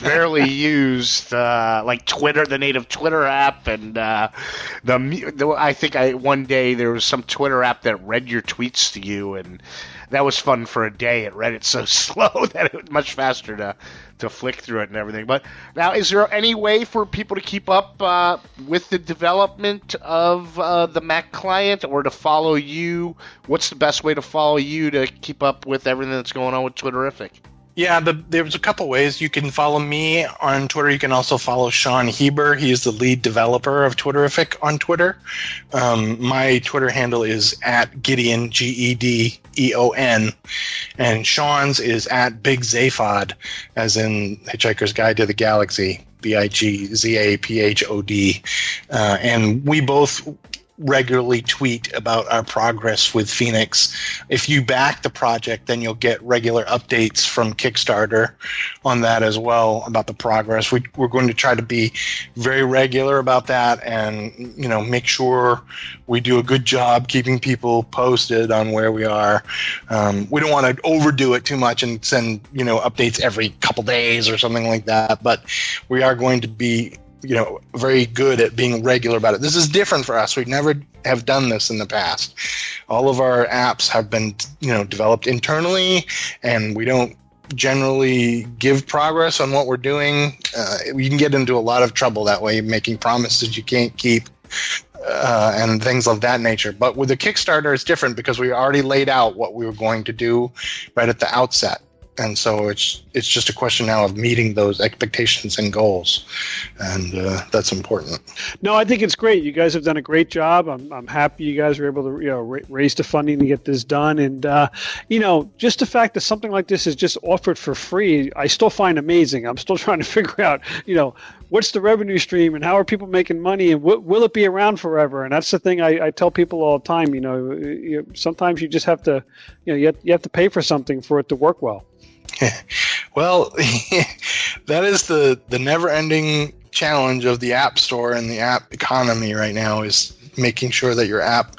Speaker 1: barely used, like Twitter, the native Twitter app, and I think one day there was some Twitter app that read your tweets to you, and that was fun for a day. It read it so slow that it was much faster to flick through it and everything. But now, is there any way for people to keep up with the development of the Mac client, or to follow you? What's the best way to follow you to keep up with everything that's going on with Twitterific?
Speaker 4: Yeah, there's a couple ways. You can follow me on Twitter. You can also follow Sean Heber. He is the lead developer of Twitterific on Twitter. My Twitter handle is at Gedeon, Gedeon, and Sean's is at Big Zaphod, as in Hitchhiker's Guide to the Galaxy, BigZaphod. And we both regularly tweet about our progress with Phoenix. If you back the project, then you'll get regular updates from Kickstarter on that as well about the progress. We're going to try to be very regular about that, and make sure we do a good job keeping people posted on where we are. We don't want to overdo it too much and send updates every couple days or something like that, but we are going to be very good at being regular about it. This is different for us. We never have done this in the past. All of our apps have been, developed internally, and we don't generally give progress on what we're doing. We can get into a lot of trouble that way, making promises you can't keep, and things of that nature. But with the Kickstarter, it's different because we already laid out what we were going to do right at the outset. And so it's just a question now of meeting those expectations and goals, and that's important.
Speaker 3: No, I think it's great. You guys have done a great job. I'm happy you guys were able to raise the funding to get this done, and just the fact that something like this is just offered for free, I still find amazing. I'm still trying to figure out what's the revenue stream and how are people making money, and will it be around forever? And that's the thing I tell people all the time. Sometimes you just have to you have to pay for something for it to work well.
Speaker 4: Well, that is the never-ending challenge of the App Store and the app economy right now, is making sure that your app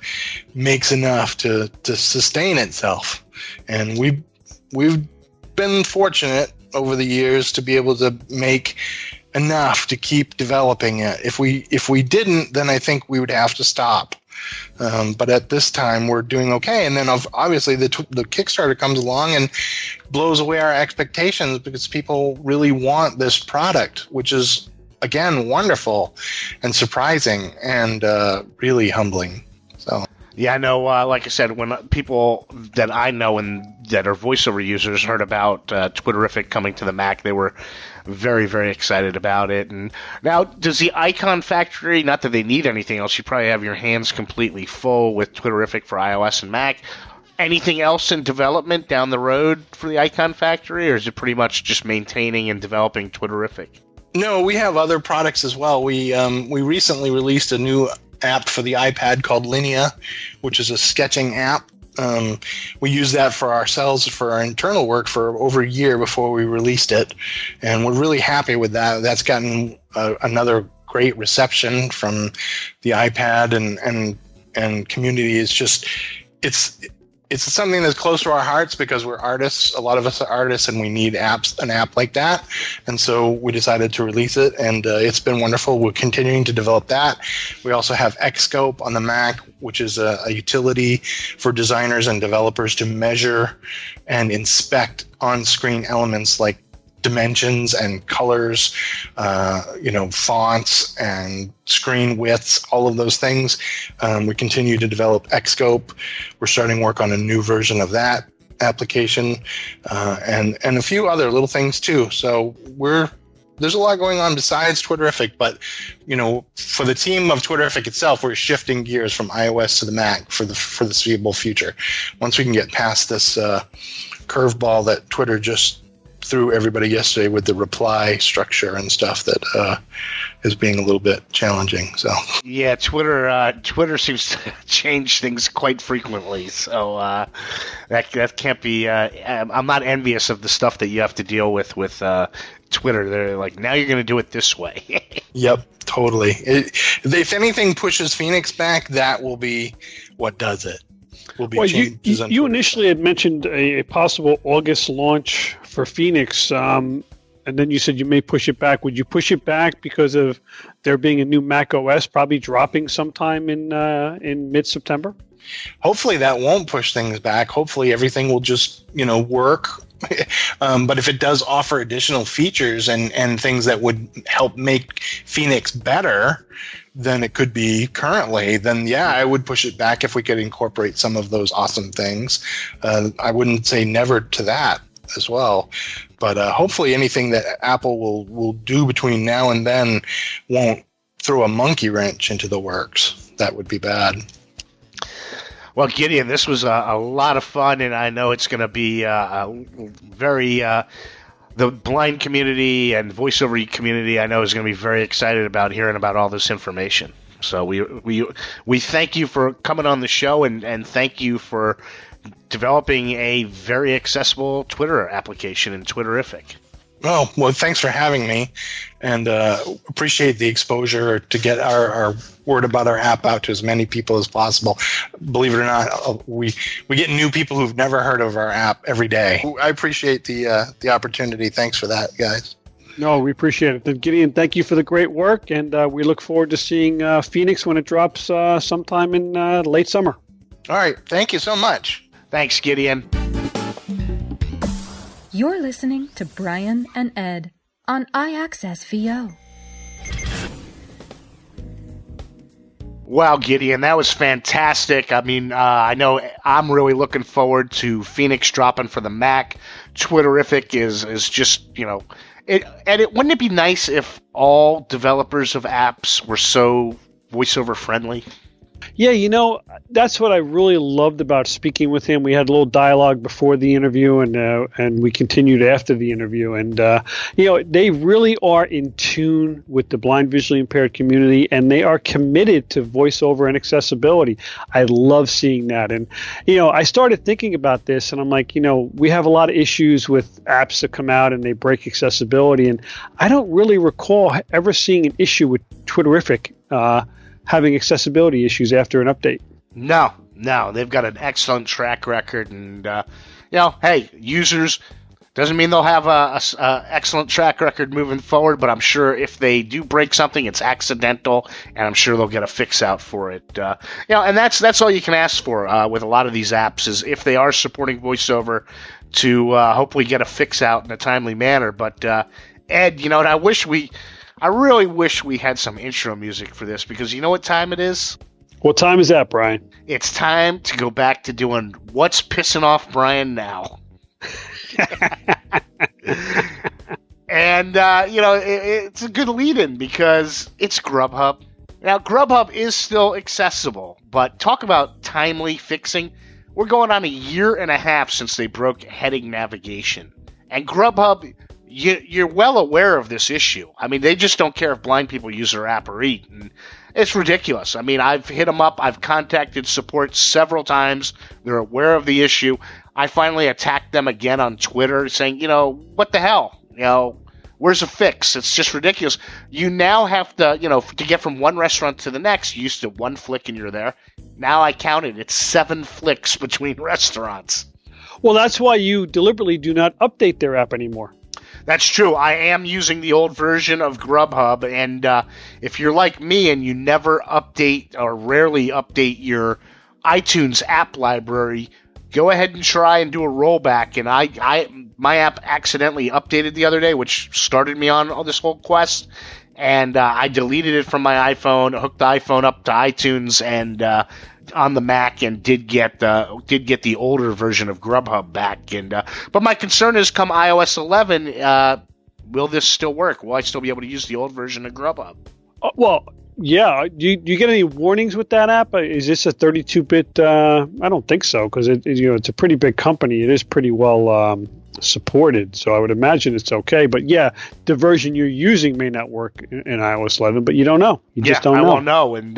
Speaker 4: makes enough to sustain itself. And we've been fortunate over the years to be able to make enough to keep developing it. If we didn't, then I think we would have to stop. But at this time, we're doing okay. And then obviously the Kickstarter comes along and blows away our expectations, because people really want this product, which is, again, wonderful and surprising and really humbling. So.
Speaker 1: Yeah, I know, like I said, when people that I know and that are VoiceOver users heard about Twitterific coming to the Mac, they were very, very excited about it. And now, does the Icon Factory, not that they need anything else, you probably have your hands completely full with Twitterific for iOS and Mac. Anything else in development down the road for the Icon Factory, or is it pretty much just maintaining and developing Twitterific?
Speaker 4: No, we have other products as well. We recently released a new app for the iPad called Linea, which is a sketching app. We used that for ourselves, for our internal work, for over a year before we released it, and we're really happy with that. That's gotten another great reception from the iPad and community. It's something that's close to our hearts because we're artists. A lot of us are artists, and we need an app like that. And so we decided to release it, and it's been wonderful. We're continuing to develop that. We also have Xscope on the Mac, which is a utility for designers and developers to measure and inspect on-screen elements like dimensions and colors, fonts and screen widths, all of those things. We continue to develop Xscope. We're starting work on a new version of that application, and a few other little things too. So there's a lot going on besides Twitterific, but for the team of Twitterific itself, we're shifting gears from iOS to the Mac for the foreseeable future. Once we can get past this curveball that Twitter just through everybody yesterday with the reply structure and stuff that is being a little bit challenging. So
Speaker 1: yeah, Twitter seems to change things quite frequently. So that can't be. I'm not envious of the stuff that you have to deal with Twitter. They're like, now you're going to do it this way.
Speaker 4: Yep, totally. If anything pushes Phoenix back, that will be what does it. Will be changes.
Speaker 3: You initially had mentioned a possible August launch for Phoenix, and then you said you may push it back. Would you push it back because of there being a new Mac OS probably dropping sometime in mid-September?
Speaker 4: Hopefully that won't push things back. Hopefully everything will just work. But if it does offer additional features and things that would help make Phoenix better than it could be currently, then yeah, I would push it back if we could incorporate some of those awesome things. I wouldn't say never to that as well. But hopefully anything that Apple will do between now and then won't throw a monkey wrench into the works. That would be bad.
Speaker 1: Well, Gideon, this was a lot of fun, and I know it's going to be very the blind community and VoiceOver community, I know, is going to be very excited about hearing about all this information. So we thank you for coming on the show, and thank you for developing a very accessible Twitter application in Twitterific.
Speaker 4: Oh, well, thanks for having me, and appreciate the exposure to get our word about our app out to as many people as possible. Believe it or not, we get new people who've never heard of our app every day. I appreciate the opportunity. Thanks for that, guys.
Speaker 3: No, we appreciate it. Then, Gideon, thank you for the great work, and we look forward to seeing Phoenix when it drops sometime in late summer.
Speaker 4: All right. Thank you so much.
Speaker 1: Thanks, Gideon.
Speaker 5: You're listening to Brian and Ed on iAccess VO.
Speaker 1: Wow, Gideon, that was fantastic. I mean, I know I'm really looking forward to Phoenix dropping for the Mac. Twitterific is just, wouldn't it be nice if all developers of apps were so VoiceOver friendly?
Speaker 3: Yeah, that's what I really loved about speaking with him. We had a little dialogue before the interview, and we continued after the interview. And, they really are in tune with the blind visually impaired community, and they are committed to VoiceOver and accessibility. I love seeing that. And, I started thinking about this, and I'm like, we have a lot of issues with apps that come out and they break accessibility. And I don't really recall ever seeing an issue with Twitterific having accessibility issues after an update.
Speaker 1: No, they've got an excellent track record, and hey, users doesn't mean they'll have a excellent track record moving forward, but I'm sure if they do break something, it's accidental, and I'm sure they'll get a fix out for it. And that's all you can ask for with a lot of these apps, is if they are supporting VoiceOver, to hopefully get a fix out in a timely manner. But Ed, and I really wish we had some intro music for this, because you know what time it is?
Speaker 3: What time is that, Brian?
Speaker 1: It's time to go back to doing What's Pissing Off Brian Now. And, it's a good lead-in because it's Grubhub. Now, Grubhub is still accessible, but talk about timely fixing. We're going on a year and a half since they broke heading navigation. And Grubhub, you're well aware of this issue. I mean, they just don't care if blind people use their app or eat. And it's ridiculous. I mean, I've hit them up. I've contacted support several times. They're aware of the issue. I finally attacked them again on Twitter saying, what the hell? Where's a fix? It's just ridiculous. You now have to, to get from one restaurant to the next, you used to one flick and you're there. Now I counted. It's 7 flicks between restaurants.
Speaker 3: Well, that's why you deliberately do not update their app anymore.
Speaker 1: That's true. I am using the old version of Grubhub, and if you're like me and you never update or rarely update your iTunes app library, go ahead and try and do a rollback. And my app accidentally updated the other day, which started me on all this whole quest, and I deleted it from my iPhone, hooked the iPhone up to iTunes, and on the Mac, and did get the older version of Grubhub back. And but my concern is, come iOS 11, will this still work? Will I still be able to use the old version of Grubhub?
Speaker 3: Well, yeah. Do you get any warnings with that app? Is this a 32-bit? I don't think so, because it's a pretty big company. It is pretty well supported, so I would imagine it's okay. But yeah, the version you're using may not work in iOS 11, but you don't know. You just don't know.
Speaker 1: I won't know, and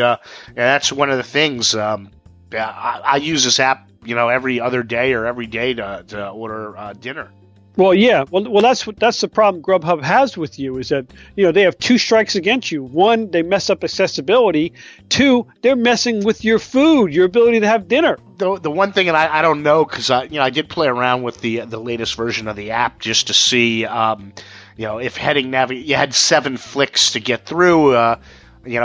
Speaker 1: that's one of the things. I use this app, every other day or every day to order dinner.
Speaker 3: Well, yeah. Well, that's the problem Grubhub has with you is that they have 2 strikes against you. 1, they mess up accessibility. 2, they're messing with your food, your ability to have dinner.
Speaker 1: The one thing, and I don't know because I did play around with the latest version of the app just to see if heading you had 7 flicks to get through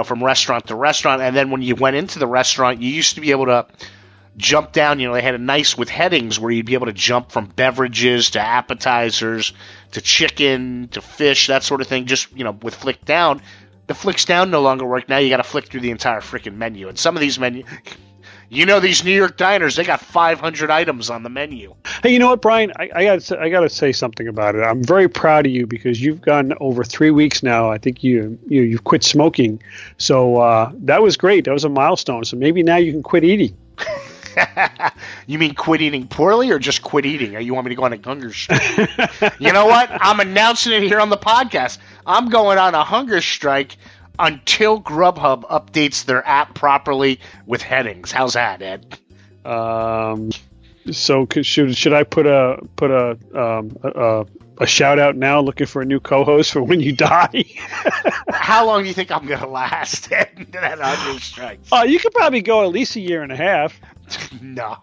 Speaker 1: from restaurant to restaurant, and then when you went into the restaurant, you used to be able to jump down. They had a nice with headings where you'd be able to jump from beverages to appetizers to chicken to fish, that sort of thing, just with flick down. The flicks down no longer work. Now you got to flick through the entire freaking menu, and some of these menus, these New York diners, they got 500 items on the menu.
Speaker 3: Hey, you know what, Brian? I gotta say something about it. I'm very proud of you because you've gone over 3 weeks now. I think you've quit smoking, so that was great. That was a milestone. So maybe now you can quit eating.
Speaker 1: You mean quit eating poorly or just quit eating? Or you want me to go on a hunger strike? You know what? I'm announcing it here on the podcast. I'm going on a hunger strike until Grubhub updates their app properly with headings. How's that, Ed?
Speaker 3: So should I put a shout out now looking for a new co-host for when you die?
Speaker 1: How long do you think I'm going to last in that hunger strike?
Speaker 3: You could probably go at least a year and a half.
Speaker 1: No.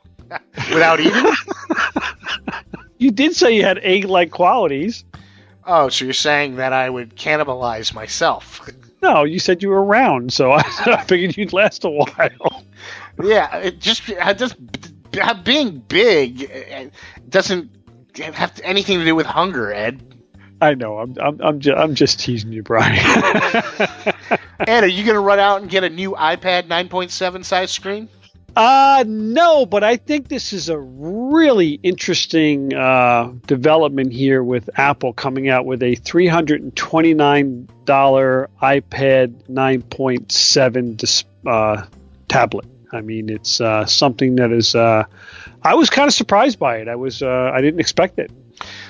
Speaker 1: Without eating?
Speaker 3: You did say you had egg-like qualities.
Speaker 1: Oh, so you're saying that I would cannibalize myself?
Speaker 3: No, you said you were round, so I figured you'd last a while.
Speaker 1: Yeah, it just being big doesn't have anything to do with hunger, Ed.
Speaker 3: I know. I'm just teasing you, Brian.
Speaker 1: Ed, are you going to run out and get a new iPad 9.7 size screen?
Speaker 3: No, but I think this is a really interesting development here with Apple coming out with a $329 iPad 9.7 tablet. I mean, it's something that is. I was kind of surprised by it. I didn't expect it.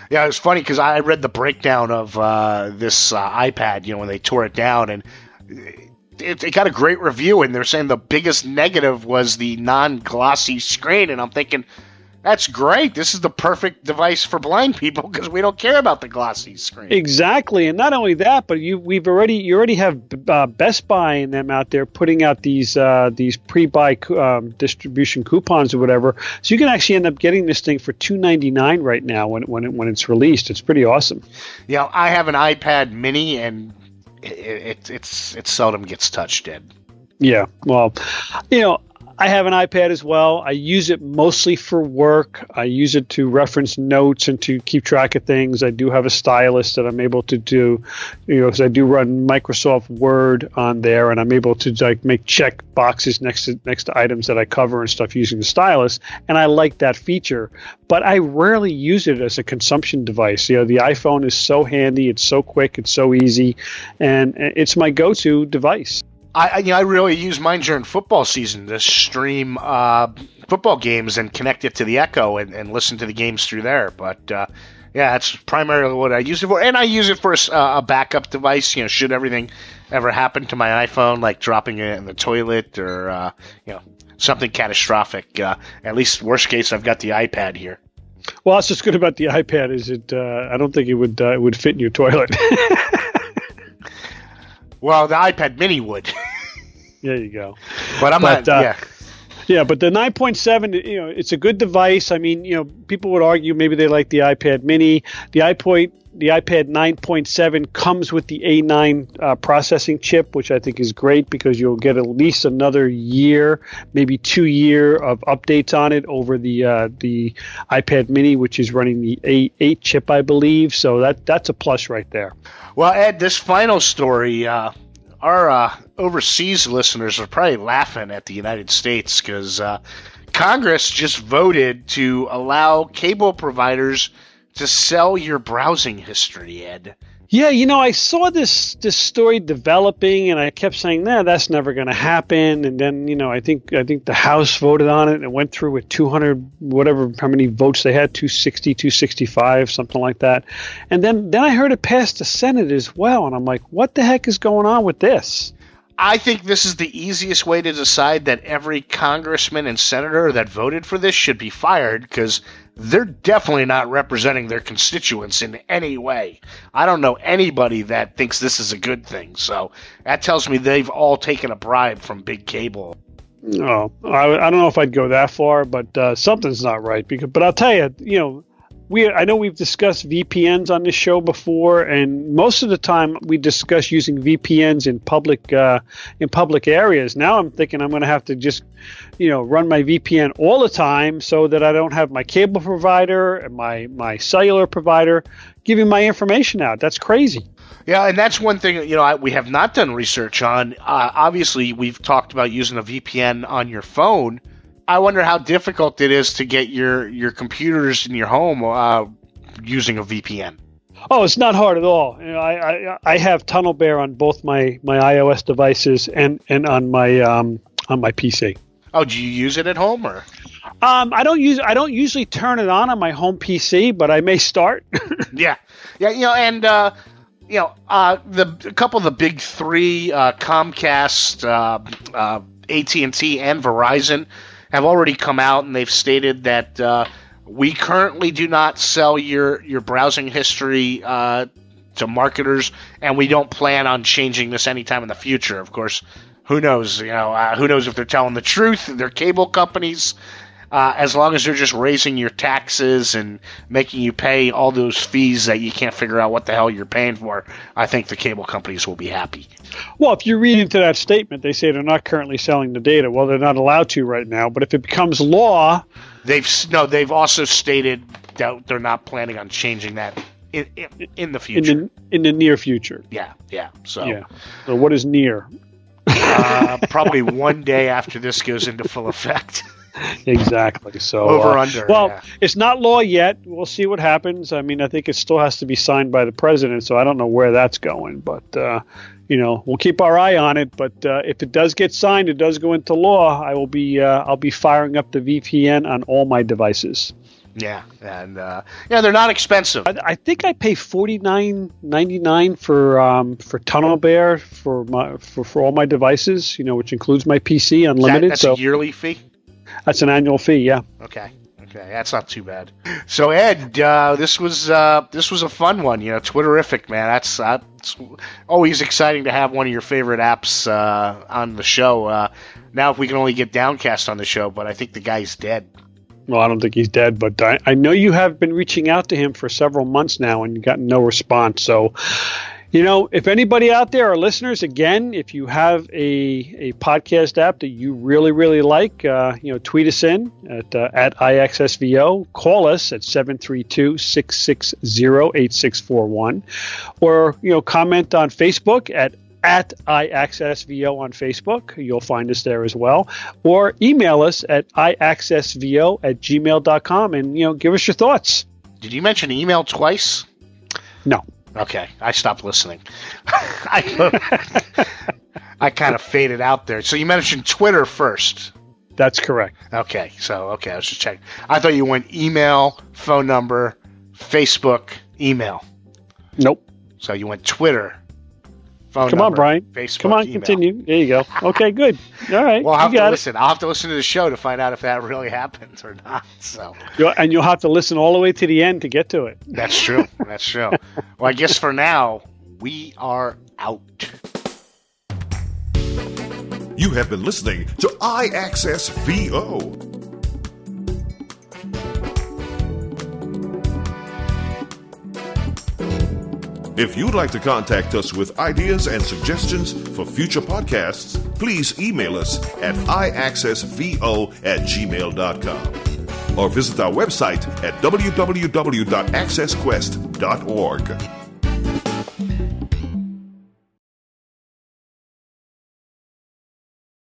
Speaker 1: Yeah, it was funny because I read the breakdown of this iPad. When they tore it down, and it got a great review, and they're saying the biggest negative was the non-glossy screen, and I'm thinking, that's great. This is the perfect device for blind people because we don't care about the glossy screen.
Speaker 3: Exactly, and not only that, but you already have Best Buy and them out there putting out these pre-buy distribution coupons or whatever, so you can actually end up getting this thing for $299 right now when it's released. It's pretty awesome.
Speaker 1: Yeah, I have an iPad Mini, and it seldom gets touched, Ed.
Speaker 3: Yeah, well, I have an iPad as well. I use it mostly for work. I use it to reference notes and to keep track of things. I do have a stylus that I'm able to do, because I do run Microsoft Word on there, and I'm able to make check boxes next to items that I cover and stuff using the stylus. And I like that feature, but I rarely use it as a consumption device. The iPhone is so handy. It's so quick. It's so easy, and it's my go-to device.
Speaker 1: I really use mine during football season to stream football games and connect it to the Echo and listen to the games through there. But yeah, that's primarily what I use it for, and I use it for a backup device. Should everything ever happen to my iPhone, like dropping it in the toilet or something catastrophic. At least worst case, I've got the iPad here.
Speaker 3: Well, that's what's good about the iPad is I don't think it would fit in your toilet.
Speaker 1: Well, the iPad Mini would.
Speaker 3: There you go.
Speaker 1: But I'm not. Yeah.
Speaker 3: Yeah, but the 9.7, it's a good device. I mean, people would argue maybe they like the iPad Mini. The iPad 9.7 comes with the A9 processing chip, which I think is great because you'll get at least another year, maybe 2 years of updates on it over the iPad Mini, which is running the A8 chip, I believe. So that's a plus right there.
Speaker 1: Well, Ed, this final story, our overseas listeners are probably laughing at the United States because Congress just voted to allow cable providers to sell your browsing history, Ed.
Speaker 3: Yeah, I saw this story developing, and I kept saying, "Nah, that's never going to happen." And then, I think the House voted on it, and it went through with 200, whatever, how many votes they had, 260, 265, something like that. And then I heard it pass the Senate as well, and I'm like, what the heck is going on with this?
Speaker 1: I think this is the easiest way to decide that every congressman and senator that voted for this should be fired because they're definitely not representing their constituents in any way. I don't know anybody that thinks this is a good thing. So that tells me they've all taken a bribe from big cable.
Speaker 3: No, I don't know if I'd go that far, but something's not right. But I'll tell you, I know we've discussed VPNs on this show before, and most of the time we discuss using VPNs in public areas. Now I'm thinking I'm going to have to just, run my VPN all the time so that I don't have my cable provider and my cellular provider giving my information out. That's crazy.
Speaker 1: Yeah, and that's one thing, we have not done research on. Obviously, we've talked about using a VPN on your phone. I wonder how difficult it is to get your computers in your home using a VPN.
Speaker 3: Oh, it's not hard at all. I have TunnelBear on both my iOS devices and on my PC.
Speaker 1: Oh, do you use it at home or?
Speaker 3: I don't usually turn it on my home PC, but I may start.
Speaker 1: Yeah, and a couple of the big three, Comcast, AT&T, and Verizon, have already come out and they've stated that we currently do not sell your browsing history to marketers, and we don't plan on changing this anytime in the future. Of course, who knows? Who knows if they're telling the truth? They're cable companies. As long as they're just raising your taxes and making you pay all those fees that you can't figure out what the hell you're paying for, I think the cable companies will be happy.
Speaker 3: Well, if you read into that statement, they say they're not currently selling the data. Well, they're not allowed to right now. But if it becomes law,
Speaker 1: they've also stated that they're not planning on changing that in the future.
Speaker 3: In the near future.
Speaker 1: Yeah. So
Speaker 3: what is near?
Speaker 1: Probably one day after this goes into full effect.
Speaker 3: Exactly. So
Speaker 1: over under.
Speaker 3: Well,
Speaker 1: yeah.
Speaker 3: It's not law yet. We'll see what happens. I mean, I think it still has to be signed by the president, so I don't know where that's going. But we'll keep our eye on it. But if it does get signed, it does go into law. I'll be firing up the VPN on all my devices.
Speaker 1: Yeah, and they're not expensive.
Speaker 3: I think I pay $49.99 for TunnelBear for all my devices. Which includes my PC unlimited.
Speaker 1: That's a yearly fee.
Speaker 3: That's an annual fee, yeah.
Speaker 1: Okay, that's not too bad. So Ed, this was a fun one. Twitterific, man. That's always exciting to have one of your favorite apps on the show. Now, if we can only get Downcast on the show, but I think the guy's dead.
Speaker 3: Well, I don't think he's dead, but I know you have been reaching out to him for several months now and gotten no response. So, if anybody out there, our listeners, again, if you have a podcast app that you really, really like, tweet us in at IXSVO, call us at 732-660-8641, or, comment on Facebook at IXSVO on Facebook. You'll find us there as well. Or email us at IXSVO@gmail.com and, give us your thoughts.
Speaker 1: Did you mention email twice?
Speaker 3: No.
Speaker 1: Okay, I stopped listening. I kind of faded out there. So you mentioned Twitter first.
Speaker 3: That's correct.
Speaker 1: Okay, I was just checking. I thought you went email, phone number, Facebook, email.
Speaker 3: Nope.
Speaker 1: So you went Twitter, phone
Speaker 3: Come
Speaker 1: number,
Speaker 3: on, Brian.
Speaker 1: Facebook,
Speaker 3: Come on,
Speaker 1: email.
Speaker 3: continue. There you go. Okay, good. All right.
Speaker 1: Well, I'll have to listen to the show to find out if that really happens or not. So.
Speaker 3: And you'll have to listen all the way to the end to get to it.
Speaker 1: That's true. Well, I guess for now, we are out.
Speaker 2: You have been listening to iAccessVO. If you'd like to contact us with ideas and suggestions for future podcasts, please email us at iaccessvo@gmail.com or visit our website at www.accessquest.org.